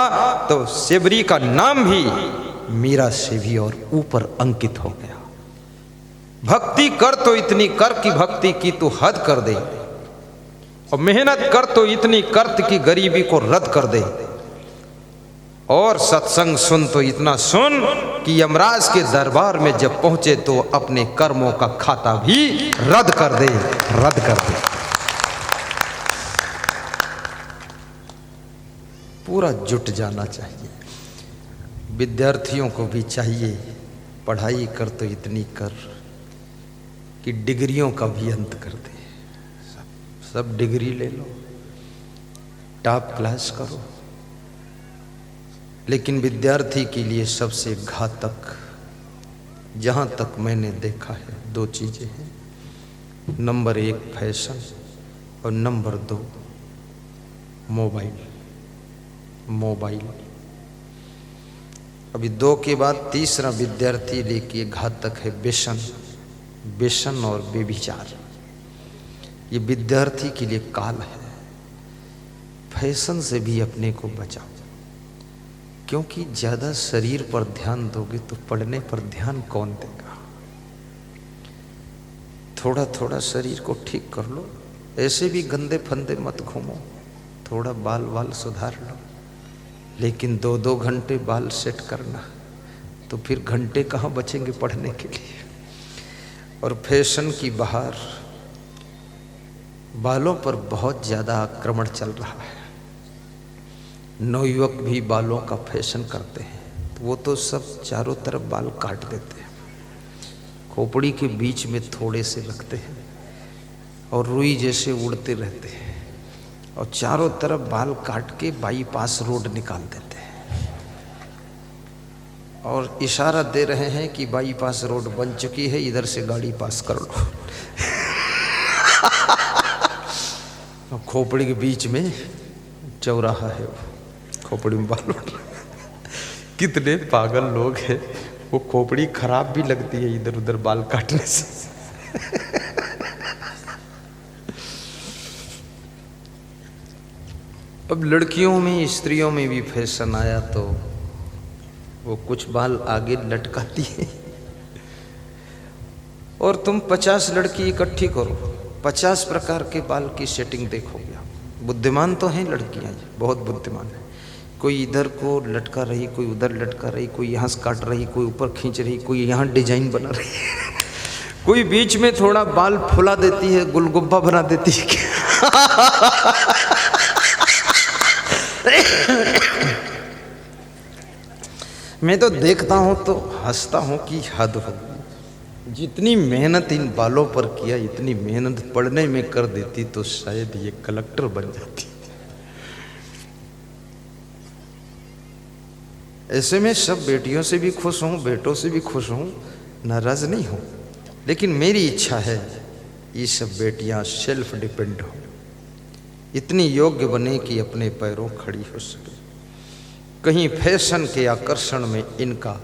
तो सेबरी का नाम भी मीरा से भी और ऊपर अंकित हो गया। भक्ति कर तो इतनी कर कि भक्ति की तू हद कर दे, और मेहनत कर तो इतनी कर कि गरीबी को रद्द कर दे, और सत्संग सुन तो इतना सुन कि यमराज के दरबार में जब पहुंचे तो अपने कर्मों का खाता भी रद्द कर दे, रद्द कर दे। पूरा जुट जाना चाहिए। विद्यार्थियों को भी चाहिए, पढ़ाई कर तो इतनी कर कि डिग्रियों का भी अंत कर दे। सब डिग्री ले लो, टॉप क्लास करो, लेकिन विद्यार्थी के लिए सबसे घातक, जहाँ तक मैंने देखा है, दो चीज़ें हैं। नंबर 1 फैशन और नंबर 2 मोबाइल। मोबाइल अभी 2 के बाद तीसरा विद्यार्थी लेके घातक है व्यसन। व्यसन और बेविचार, ये विद्यार्थी के लिए काल है। फैशन से भी अपने को बचाओ, क्योंकि ज़्यादा शरीर पर ध्यान दोगे तो पढ़ने पर ध्यान कौन देगा। थोड़ा थोड़ा शरीर को ठीक कर लो, ऐसे भी गंदे फंदे मत घूमो, थोड़ा बाल वाल सुधार लो, लेकिन 2-2 घंटे बाल सेट करना, तो फिर घंटे कहाँ बचेंगे पढ़ने के लिए। और फैशन की बहार, बालों पर बहुत ज़्यादा आक्रमण चल रहा है। नवयुवक भी बालों का फैशन करते हैं, तो वो तो सब चारों तरफ बाल काट देते हैं, खोपड़ी के बीच में थोड़े से रखते हैं और रुई जैसे उड़ते रहते हैं, और चारों तरफ बाल काट के बाईपास रोड निकाल देते हैं और इशारा दे रहे हैं कि बाईपास रोड बन चुकी है, इधर से गाड़ी पास कर लो। खोपड़ी के बीच में चौराहा है, वो खोपड़ी में बाल उड़ रहा है। कितने पागल लोग हैं, वो खोपड़ी खराब भी लगती है इधर उधर बाल काटने से। अब लड़कियों में, स्त्रियों में भी फैशन आया, तो वो कुछ बाल आगे लटकाती है, और तुम 50 लड़की इकट्ठी करो, 50 प्रकार के बाल की सेटिंग देखोगे। बुद्धिमान तो हैं लड़कियां, बहुत बुद्धिमान है। कोई इधर को लटका रही, कोई उधर लटका रही, कोई यहाँ से काट रही, कोई ऊपर खींच रही, कोई यहाँ डिजाइन बना रही है, कोई बीच में थोड़ा बाल फुला देती है, गुलगुब्बा बना देती है। मैं तो देखता हूँ तो हंसता हूँ कि हद हो। जितनी मेहनत इन बालों पर किया, इतनी मेहनत पढ़ने में कर देती तो शायद ये कलेक्टर बन जाती। ऐसे में सब बेटियों से भी खुश हूँ, बेटों से भी खुश हूँ, नाराज नहीं हूँ, लेकिन मेरी इच्छा है ये सब बेटियाँ सेल्फ डिपेंड हो, इतनी योग्य बने कि अपने पैरों खड़ी हो सके। कहीं फैशन के आकर्षण में इनका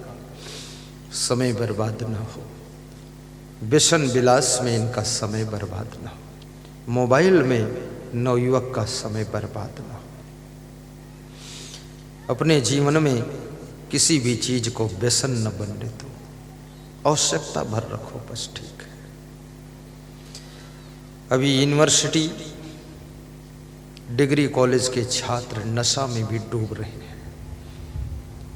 समय बर्बाद न हो, व्यसन विलास में इनका समय बर्बाद न हो, मोबाइल में नवयुवक का समय बर्बाद न हो। अपने जीवन में किसी भी चीज को व्यसन न बनने दो, आवश्यकता भर रखो, बस ठीक है। अभी यूनिवर्सिटी, डिग्री कॉलेज के छात्र नशा में भी डूब रहे हैं।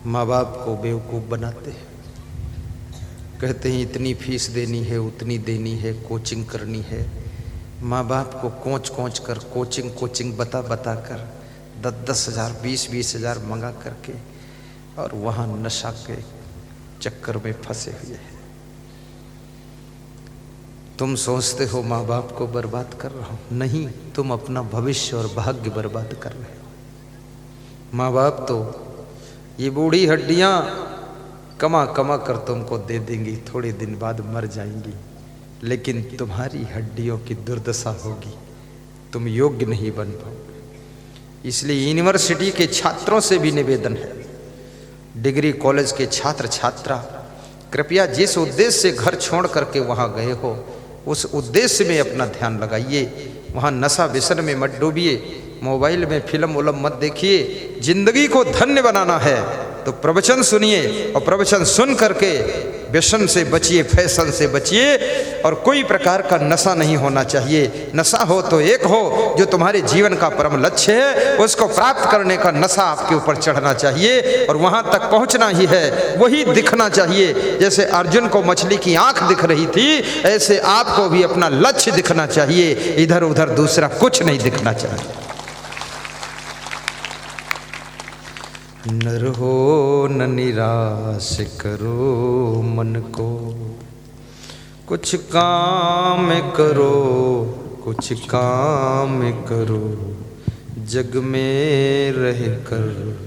माँ बाप को बेवकूफ़ बनाते हैं, कहते हैं इतनी फीस देनी है, उतनी देनी है, कोचिंग करनी है। माँ बाप को कोच कर, कोचिंग बता कर 10 हज़ार 20 हज़ार मंगा करके, और वहाँ नशा के चक्कर में फंसे हुए हैं। तुम सोचते हो माँ बाप को बर्बाद कर रहा हूँ, नहीं, तुम अपना भविष्य और भाग्य बर्बाद कर रहे हो। माँ बाप तो ये बूढ़ी हड्डियाँ कमा कर तुमको दे देंगी, थोड़े दिन बाद मर जाएंगी, लेकिन तुम्हारी हड्डियों की दुर्दशा होगी, तुम योग्य नहीं बन पाओगे। इसलिए यूनिवर्सिटी के छात्रों से भी निवेदन है, डिग्री कॉलेज के छात्र छात्रा, कृपया जिस उद्देश्य से घर छोड़ करके वहाँ गए हो, उस उद्देश्य में अपना ध्यान लगाइए। वहाँ नशा व्यसन में मत डूबिए, मोबाइल में फिल्म उलम मत देखिए। जिंदगी को धन्य बनाना है तो प्रवचन सुनिए, और प्रवचन सुन करके व्यसन से बचिए, फैशन से बचिए, और कोई प्रकार का नशा नहीं होना चाहिए। नशा हो तो एक हो जो तुम्हारे जीवन का परम लक्ष्य है, उसको प्राप्त करने का नशा आपके ऊपर चढ़ना चाहिए और वहाँ तक पहुँचना ही है, वही दिखना चाहिए। जैसे अर्जुन को मछली की आंख दिख रही थी, ऐसे आपको भी अपना लक्ष्य दिखना चाहिए, इधर उधर दूसरा कुछ नहीं दिखना चाहिए। नर हो न निराश करो मन को, कुछ काम करो, कुछ काम करो, जग में रह कर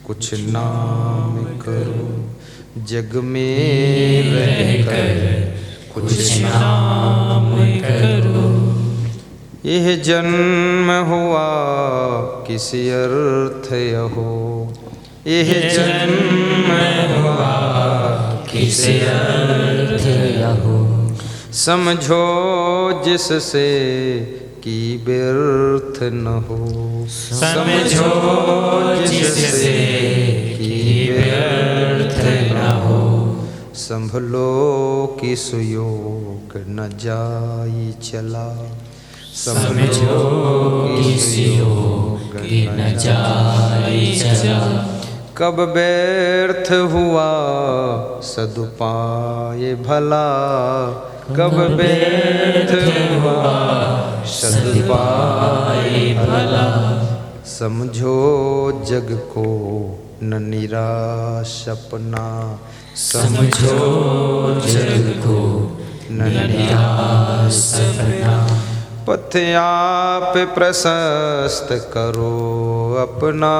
कुछ नाम करो, जग में रह कर कुछ नाम करो। यह जन्म हुआ किसी अर्थ यहो, यह जन्म हुआ किसी अर्थ यहो, समझो जिससे कि व्यर्थ न हो, समझो जिससे कि व्यर्थ न हो, संभलो कि सुयोग न जाई चला, समझो कि सुयोग न जाई चला, कब व्यर्थ हुआ सदुपाय भला, कब व्यर्थ हुआ सदुपाय भला, समझो जग को न निराश अपना, समझो जग को न निराश अपना, पथ आप प्रशस्त करो अपना,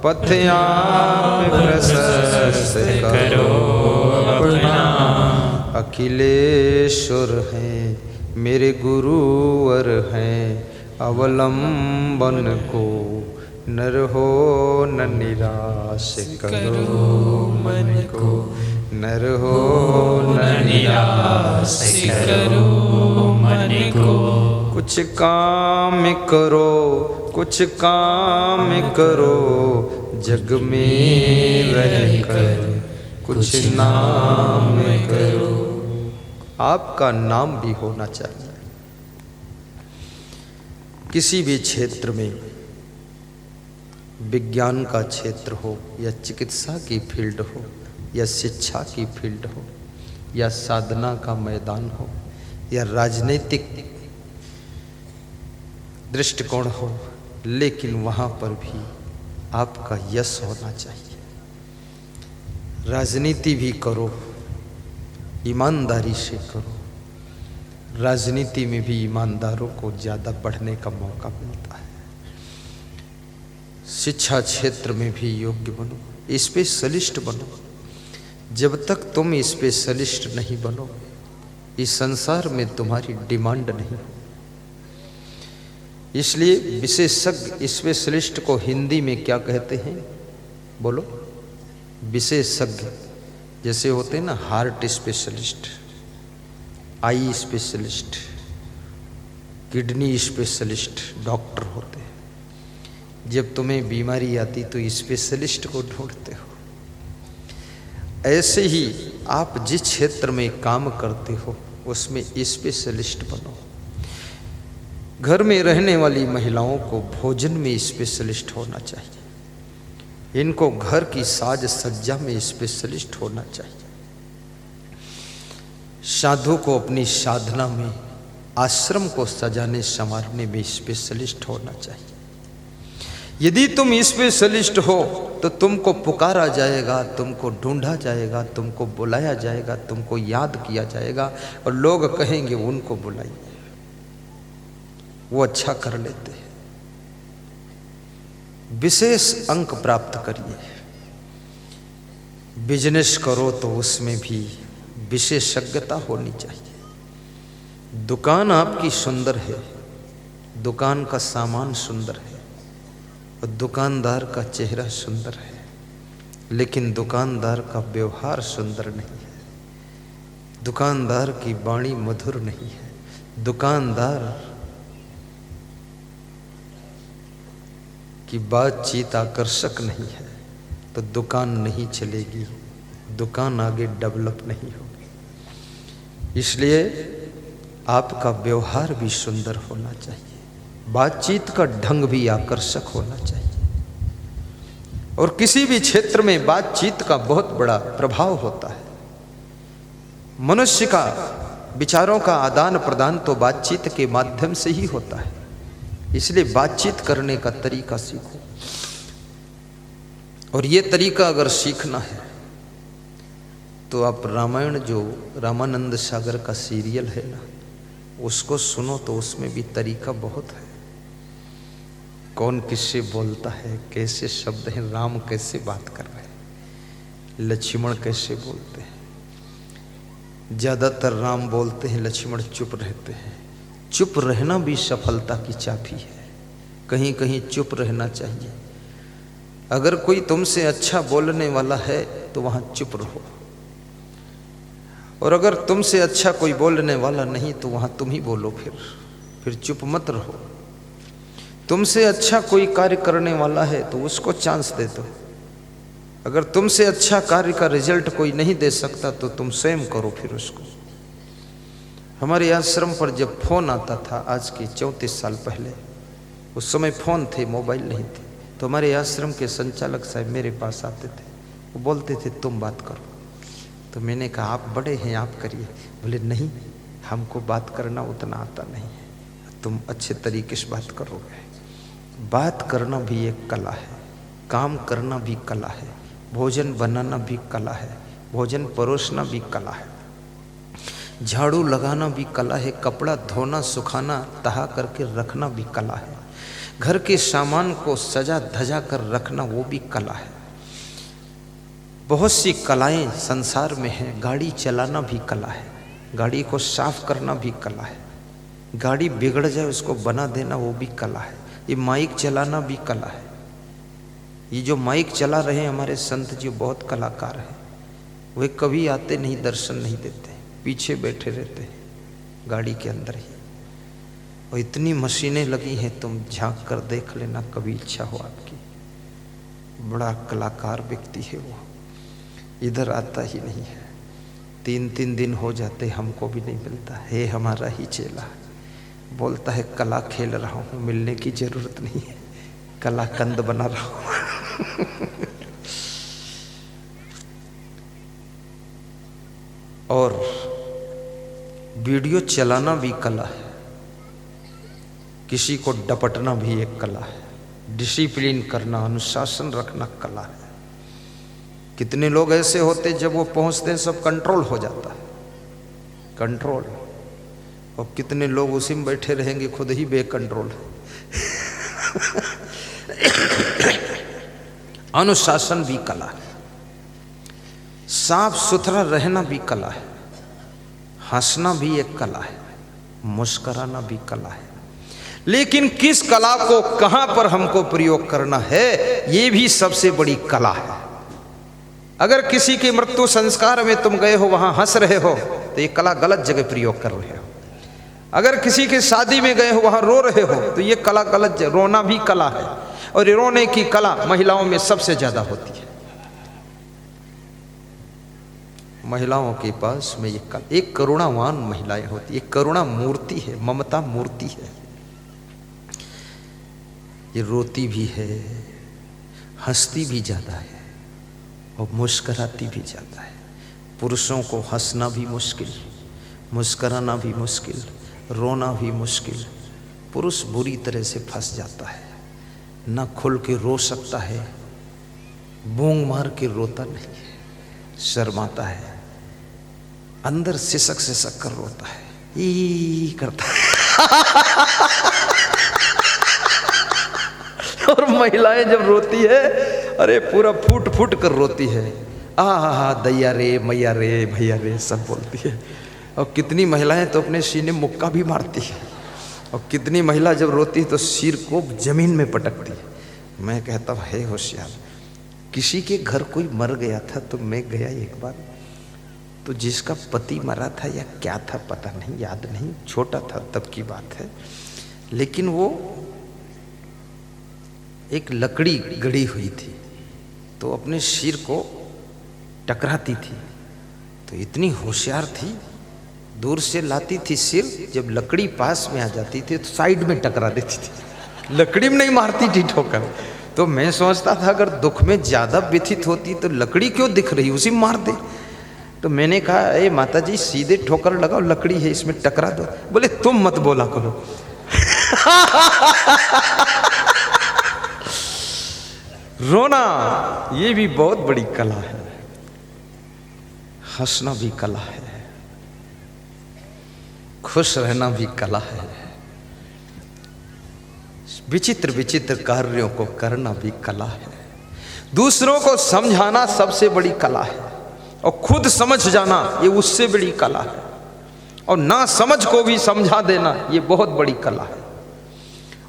पथ आप प्रशस्त करो अपना, अखिलेश्वर हैं मेरे गुरुवर हैं, अवलंबन को नर हो न निराश करो मन को, नर हो न निराश करो मन को, कुछ काम करो, कुछ काम करो, जग में रह कर कुछ नाम करो। आपका नाम भी होना चाहिए। किसी भी क्षेत्र में, विज्ञान का क्षेत्र हो या चिकित्सा की फील्ड हो या शिक्षा की फील्ड हो या साधना का मैदान हो या राजनीतिक दृष्टिकोण हो, लेकिन वहाँ पर भी आपका यश होना चाहिए। राजनीति भी करो, ईमानदारी से करो। राजनीति में भी ईमानदारों को ज़्यादा बढ़ने का मौका मिलता है। शिक्षा क्षेत्र में भी योग्य बनो, स्पेशलिस्ट बनो। जब तक तुम स्पेशलिस्ट नहीं बनो, इस संसार में तुम्हारी डिमांड नहीं। इसलिए विशेषज्ञ, स्पेशलिस्ट को हिंदी में क्या कहते हैं बोलो? विशेषज्ञ। जैसे होते हैं ना heart specialist, eye specialist, kidney specialist, doctor होते हैं। जब तुम्हें बीमारी आती तो स्पेशलिस्ट को ढूंढते हो। ऐसे ही आप जिस क्षेत्र में काम करते हो उसमें स्पेशलिस्ट बनो। घर में रहने वाली महिलाओं को भोजन में स्पेशलिस्ट होना चाहिए। इनको घर की साज सज्जा में स्पेशलिस्ट होना चाहिए। साधु को अपनी साधना में, आश्रम को सजाने संवारने में स्पेशलिस्ट होना चाहिए। यदि तुम स्पेशलिस्ट हो तो तुमको पुकारा जाएगा, तुमको ढूंढा जाएगा, तुमको बुलाया जाएगा, तुमको याद किया जाएगा और लोग कहेंगे उनको बुलाइए, वो अच्छा कर लेते हैं। विशेष अंक प्राप्त करिए। बिजनेस करो तो उसमें भी विशेषज्ञता होनी चाहिए। दुकान आपकी सुंदर है, दुकान का सामान सुंदर है और दुकानदार का चेहरा सुंदर है, लेकिन दुकानदार का व्यवहार सुंदर नहीं है, दुकानदार की वाणी मधुर नहीं है, दुकानदार कि बातचीत आकर्षक नहीं है तो दुकान नहीं चलेगी, दुकान आगे डेवलप नहीं होगी। इसलिए आपका व्यवहार भी सुंदर होना चाहिए, बातचीत का ढंग भी आकर्षक होना चाहिए। और किसी भी क्षेत्र में बातचीत का बहुत बड़ा प्रभाव होता है। मनुष्य का विचारों का आदान प्रदान तो बातचीत के माध्यम से ही होता है। इसलिए बातचीत करने का तरीका सीखो। और ये तरीका अगर सीखना है तो आप रामायण, जो रामानंद सागर का सीरियल है ना, उसको सुनो तो उसमें भी तरीका बहुत है। कौन किससे बोलता है, कैसे शब्द हैं, राम कैसे बात कर रहे हैं, लक्ष्मण कैसे बोलते हैं। ज्यादातर राम बोलते हैं, लक्ष्मण चुप रहते हैं। चुप रहना भी सफलता की चाबी है। कहीं कहीं चुप रहना चाहिए। अगर कोई तुमसे अच्छा बोलने वाला है तो वहां चुप रहो, और अगर तुमसे अच्छा कोई बोलने वाला नहीं तो वहां तुम ही बोलो। फिर चुप मत रहो। तुमसे अच्छा कोई कार्य करने वाला है तो उसको चांस दे दो। अगर तुमसे अच्छा कार्य का रिजल्ट कोई नहीं दे सकता तो तुम स्वयं करो फिर उसको। हमारे आश्रम पर जब फोन आता था, आज के 34 साल पहले, उस समय फोन थे, मोबाइल नहीं थे, तो हमारे आश्रम के संचालक साहब मेरे पास आते थे। वो बोलते थे तुम बात करो। तो मैंने कहा आप बड़े हैं, आप करिए। बोले नहीं, हमको बात करना उतना आता नहीं है, तुम अच्छे तरीके से बात करोगे। बात करना भी एक कला है, काम करना भी कला है, भोजन बनाना भी कला है, भोजन परोसना भी कला है, झाड़ू लगाना भी कला है, कपड़ा धोना सुखाना तहा करके रखना भी कला है, घर के सामान को सजा धजा कर रखना वो भी कला है। बहुत सी कलाएं संसार में हैं। गाड़ी चलाना भी कला है, गाड़ी को साफ करना भी कला है, गाड़ी बिगड़ जाए उसको बना देना वो भी कला है। ये माइक चलाना भी कला है। ये जो माइक चला रहे हैं हमारे संत जी बहुत कलाकार हैं। वे कभी आते नहीं, दर्शन नहीं देते, पीछे बैठे रहते हैं गाड़ी के अंदर ही। और इतनी मशीनें लगी हैं, तुम झांक कर देख लेना कभी इच्छा हो आपकी। बड़ा कलाकार व्यक्ति है वो, इधर आता ही नहीं है। 3-3 दिन हो जाते हमको भी नहीं मिलता है। हमारा ही चेला बोलता है कला खेल रहा हूँ, मिलने की जरूरत नहीं है, कला कंद बना रहा हूँ। और वीडियो चलाना भी कला है, किसी को डपटना भी एक कला है, डिसिप्लिन करना, अनुशासन रखना कला है। कितने लोग ऐसे होते जब वो पहुंचते हैं सब कंट्रोल हो जाता है, कंट्रोल। और कितने लोग उसी में बैठे रहेंगे, खुद ही बेकंट्रोल। अनुशासन भी कला है, साफ सुथरा रहना भी कला है, हंसना भी एक कला है, मुस्कुराना भी कला है। लेकिन किस कला को कहां पर हमको प्रयोग करना है, ये भी सबसे बड़ी कला है। अगर किसी के मृत्यु संस्कार में तुम गए हो, वहां हंस रहे हो, तो ये कला गलत जगह प्रयोग कर रहे हो। अगर किसी के शादी में गए हो, वहां रो रहे हो, तो ये कला गलत। रोना भी कला है, और रोने की कला महिलाओं में सबसे ज्यादा होती है। महिलाओं के पास में एक करुणावान महिलाएं होती है, एक करुणा मूर्ति है, ममता मूर्ति है। ये रोती भी है, हंसती भी ज्यादा है, और मुस्कराती भी ज्यादा है। पुरुषों को हंसना भी मुश्किल, मुस्कराना भी मुश्किल, रोना भी मुश्किल। पुरुष बुरी तरह से फंस जाता है, ना खुल के रो सकता है, बूंग मार के रोता नहीं है, शर्माता है, अंदर सिसक सिसक कर रोता है, ई करता है। और महिलाएं जब रोती है, अरे पूरा फूट फूट कर रोती है, आ दैया रे, मैया रे, भैया रे, सब बोलती है। और कितनी महिलाएं तो अपने सीने मुक्का भी मारती है, और कितनी महिला जब रोती है तो सिर को जमीन में पटकती है। मैं कहता हूँ हे होशियार, किसी के घर कोई मर गया था तो मैं गया एक बार, तो जिसका पति मरा था या क्या था पता नहीं, याद नहीं, छोटा था तब की बात है, लेकिन वो एक लकड़ी गड़ी हुई थी तो अपने सिर को टकराती थी, तो इतनी होशियार थी, दूर से लाती थी सिर, जब लकड़ी पास में आ जाती थी तो साइड में टकरा देती थी, लकड़ी में नहीं मारती थी ठोकर। तो मैं सोचता था अगर दुख में ज्यादा व्यथित होती तो लकड़ी क्यों दिख रही, उसी मार दे। तो मैंने कहा ए माता जी सीधे ठोकर लगाओ, लकड़ी है इसमें टकरा दो। बोले तुम मत बोला करो। रोना ये भी बहुत बड़ी कला है, हंसना भी कला है, खुश रहना भी कला है, विचित्र विचित्र कार्यों को करना भी कला है, दूसरों को समझाना सबसे बड़ी कला है, और खुद समझ जाना ये उससे बड़ी कला है, और ना समझ को भी समझा देना ये बहुत बड़ी कला है,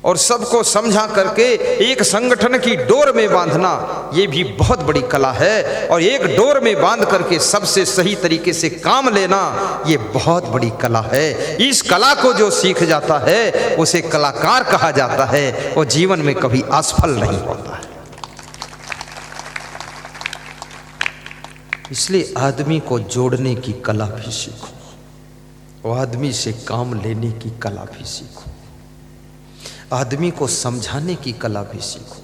और सबको समझा करके एक संगठन की डोर में बांधना ये भी बहुत बड़ी कला है, और एक डोर में बांध करके सबसे सही तरीके से काम लेना ये बहुत बड़ी कला है। इस कला को जो सीख जाता है उसे कलाकार कहा जाता है, और जीवन में कभी असफल नहीं होता है। इसलिए आदमी को जोड़ने की कला भी सीखो, और आदमी से काम लेने की कला भी सीखो, आदमी को समझाने की कला भी सीखो।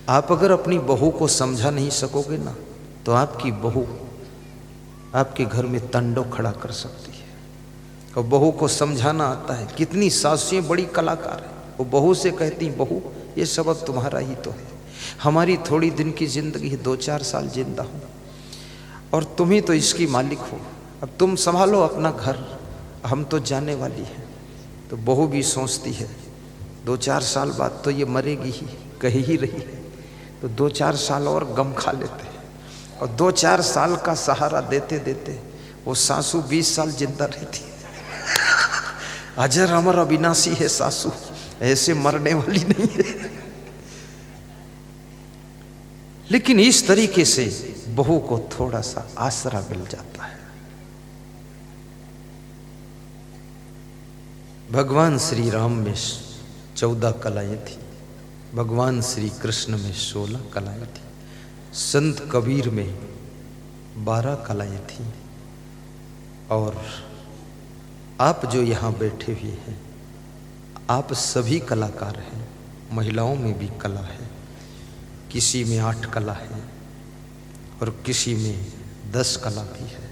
आप अगर अपनी बहू को समझा नहीं सकोगे ना तो आपकी बहू आपके घर में तांडव खड़ा कर सकती है। और बहू को समझाना आता है, कितनी सासुएं बड़ी कलाकार है, वो बहू से कहती बहू ये सबक तुम्हारा ही तो है, हमारी थोड़ी दिन की जिंदगी है, 2-4 साल जिंदा हूँ और तुम ही तो इसकी मालिक हो, अब तुम संभालो अपना घर, हम तो जाने वाली हैं। तो बहू भी सोचती है 2-4 साल बाद तो ये मरेगी ही, कह ही रही है, तो 2-4 साल और गम खा लेते हैं, और 2-4 साल का सहारा देते देते वो सासू 20 साल जिंदा रहती है। अजर अमर अविनाशी है सासू, ऐसे मरने वाली नहीं है। लेकिन इस तरीके से बहू को थोड़ा सा आसरा मिल जाता है। भगवान श्री राम में 14 कलाएं थी, भगवान श्री कृष्ण में 16 कलाएं थी, संत कबीर में 12 कलाएं थी, और आप जो यहाँ बैठे हुए हैं आप सभी कलाकार हैं। महिलाओं में भी कला है, किसी में 8 कला है और किसी में 10 कला भी है,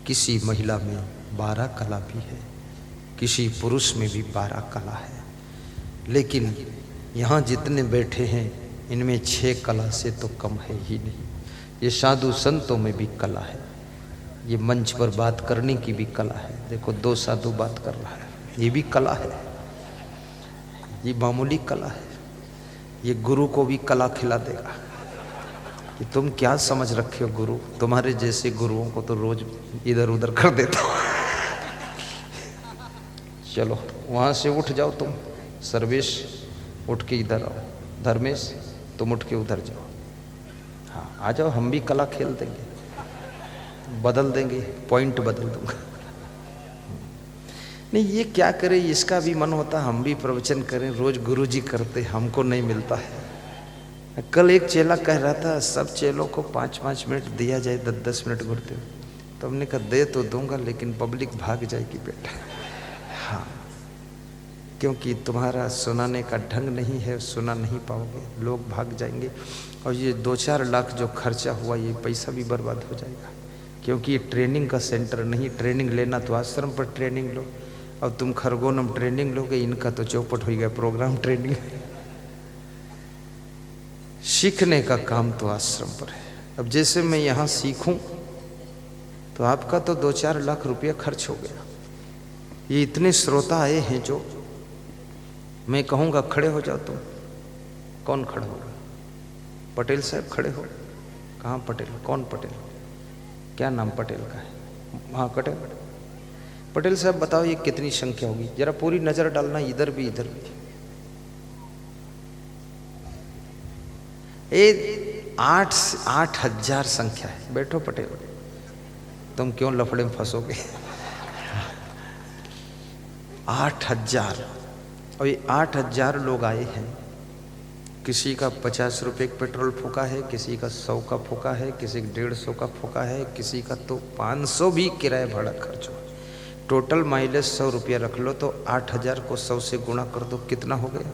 किसी महिला में 12 कला भी है, किसी पुरुष में भी 12 कला है। लेकिन यहाँ जितने बैठे हैं इनमें 6 कला से तो कम है ही नहीं। ये साधु संतों में भी कला है, ये मंच पर बात करने की भी कला है। देखो 2 साधु बात कर रहा है, ये भी कला है, ये मामूली कला है। ये गुरु को भी कला खिला देगा कि तुम क्या समझ रखे हो गुरु, तुम्हारे जैसे गुरुओं को तो रोज इधर उधर कर देता हूँ। चलो वहाँ से उठ जाओ तुम, सर्वेश उठ के इधर आओ, धर्मेश तुम उठ के उधर जाओ, हाँ आ जाओ, हम भी कला खेल देंगे, बदल देंगे, पॉइंट बदल दूंगा। नहीं ये क्या करें, इसका भी मन होता हम भी प्रवचन करें, रोज गुरुजी करते हमको नहीं मिलता है। कल एक चेला कह रहा था सब चेलों को 5-5 मिनट दिया जाए, 10-10 मिनट घुरते, तो हमने कहा दे तो दूंगा लेकिन पब्लिक भाग जाएगी बेटा। हाँ क्योंकि तुम्हारा सुनाने का ढंग नहीं है, सुना नहीं पाओगे, लोग भाग जाएंगे, और ये 2-4 लाख जो खर्चा हुआ ये पैसा भी बर्बाद हो जाएगा, क्योंकि ये ट्रेनिंग का सेंटर नहीं। ट्रेनिंग लेना तो आश्रम पर ट्रेनिंग लो, अब तुम खरगोनम ट्रेनिंग लोगे, इनका तो चौपट हो गया प्रोग्राम ट्रेनिंग। सीखने का काम तो आश्रम पर है। अब जैसे मैं यहाँ सीखूं तो आपका तो 2-4 लाख रुपया खर्च हो गया। ये इतने श्रोता आए हैं जो मैं कहूँगा खड़े हो जाओ तुम, कौन खड़ा होगा? पटेल साहब खड़े हो। कहाँ पटेल? कौन पटेल? क्या नाम पटेल का है? हाँ पटेल। पटेल साहब बताओ ये कितनी संख्या होगी, जरा पूरी नजर डालना, इधर भी इधर भी। ये 8,000 संख्या है। बैठो पटेल, तुम क्यों लफड़े में फंसोगे? 8,000, और ये 8,000 लोग आए हैं किसी का 50 रुपये का पेट्रोल फूका है, किसी का 100 का फूका है, किसी का 150 का फूका है, किसी का तो 500 भी किराया भाड़ा खर्च हो। टोटल माइलेज 100 रुपया रख लो तो 8000 को 100 से गुणा कर दो, कितना हो गया?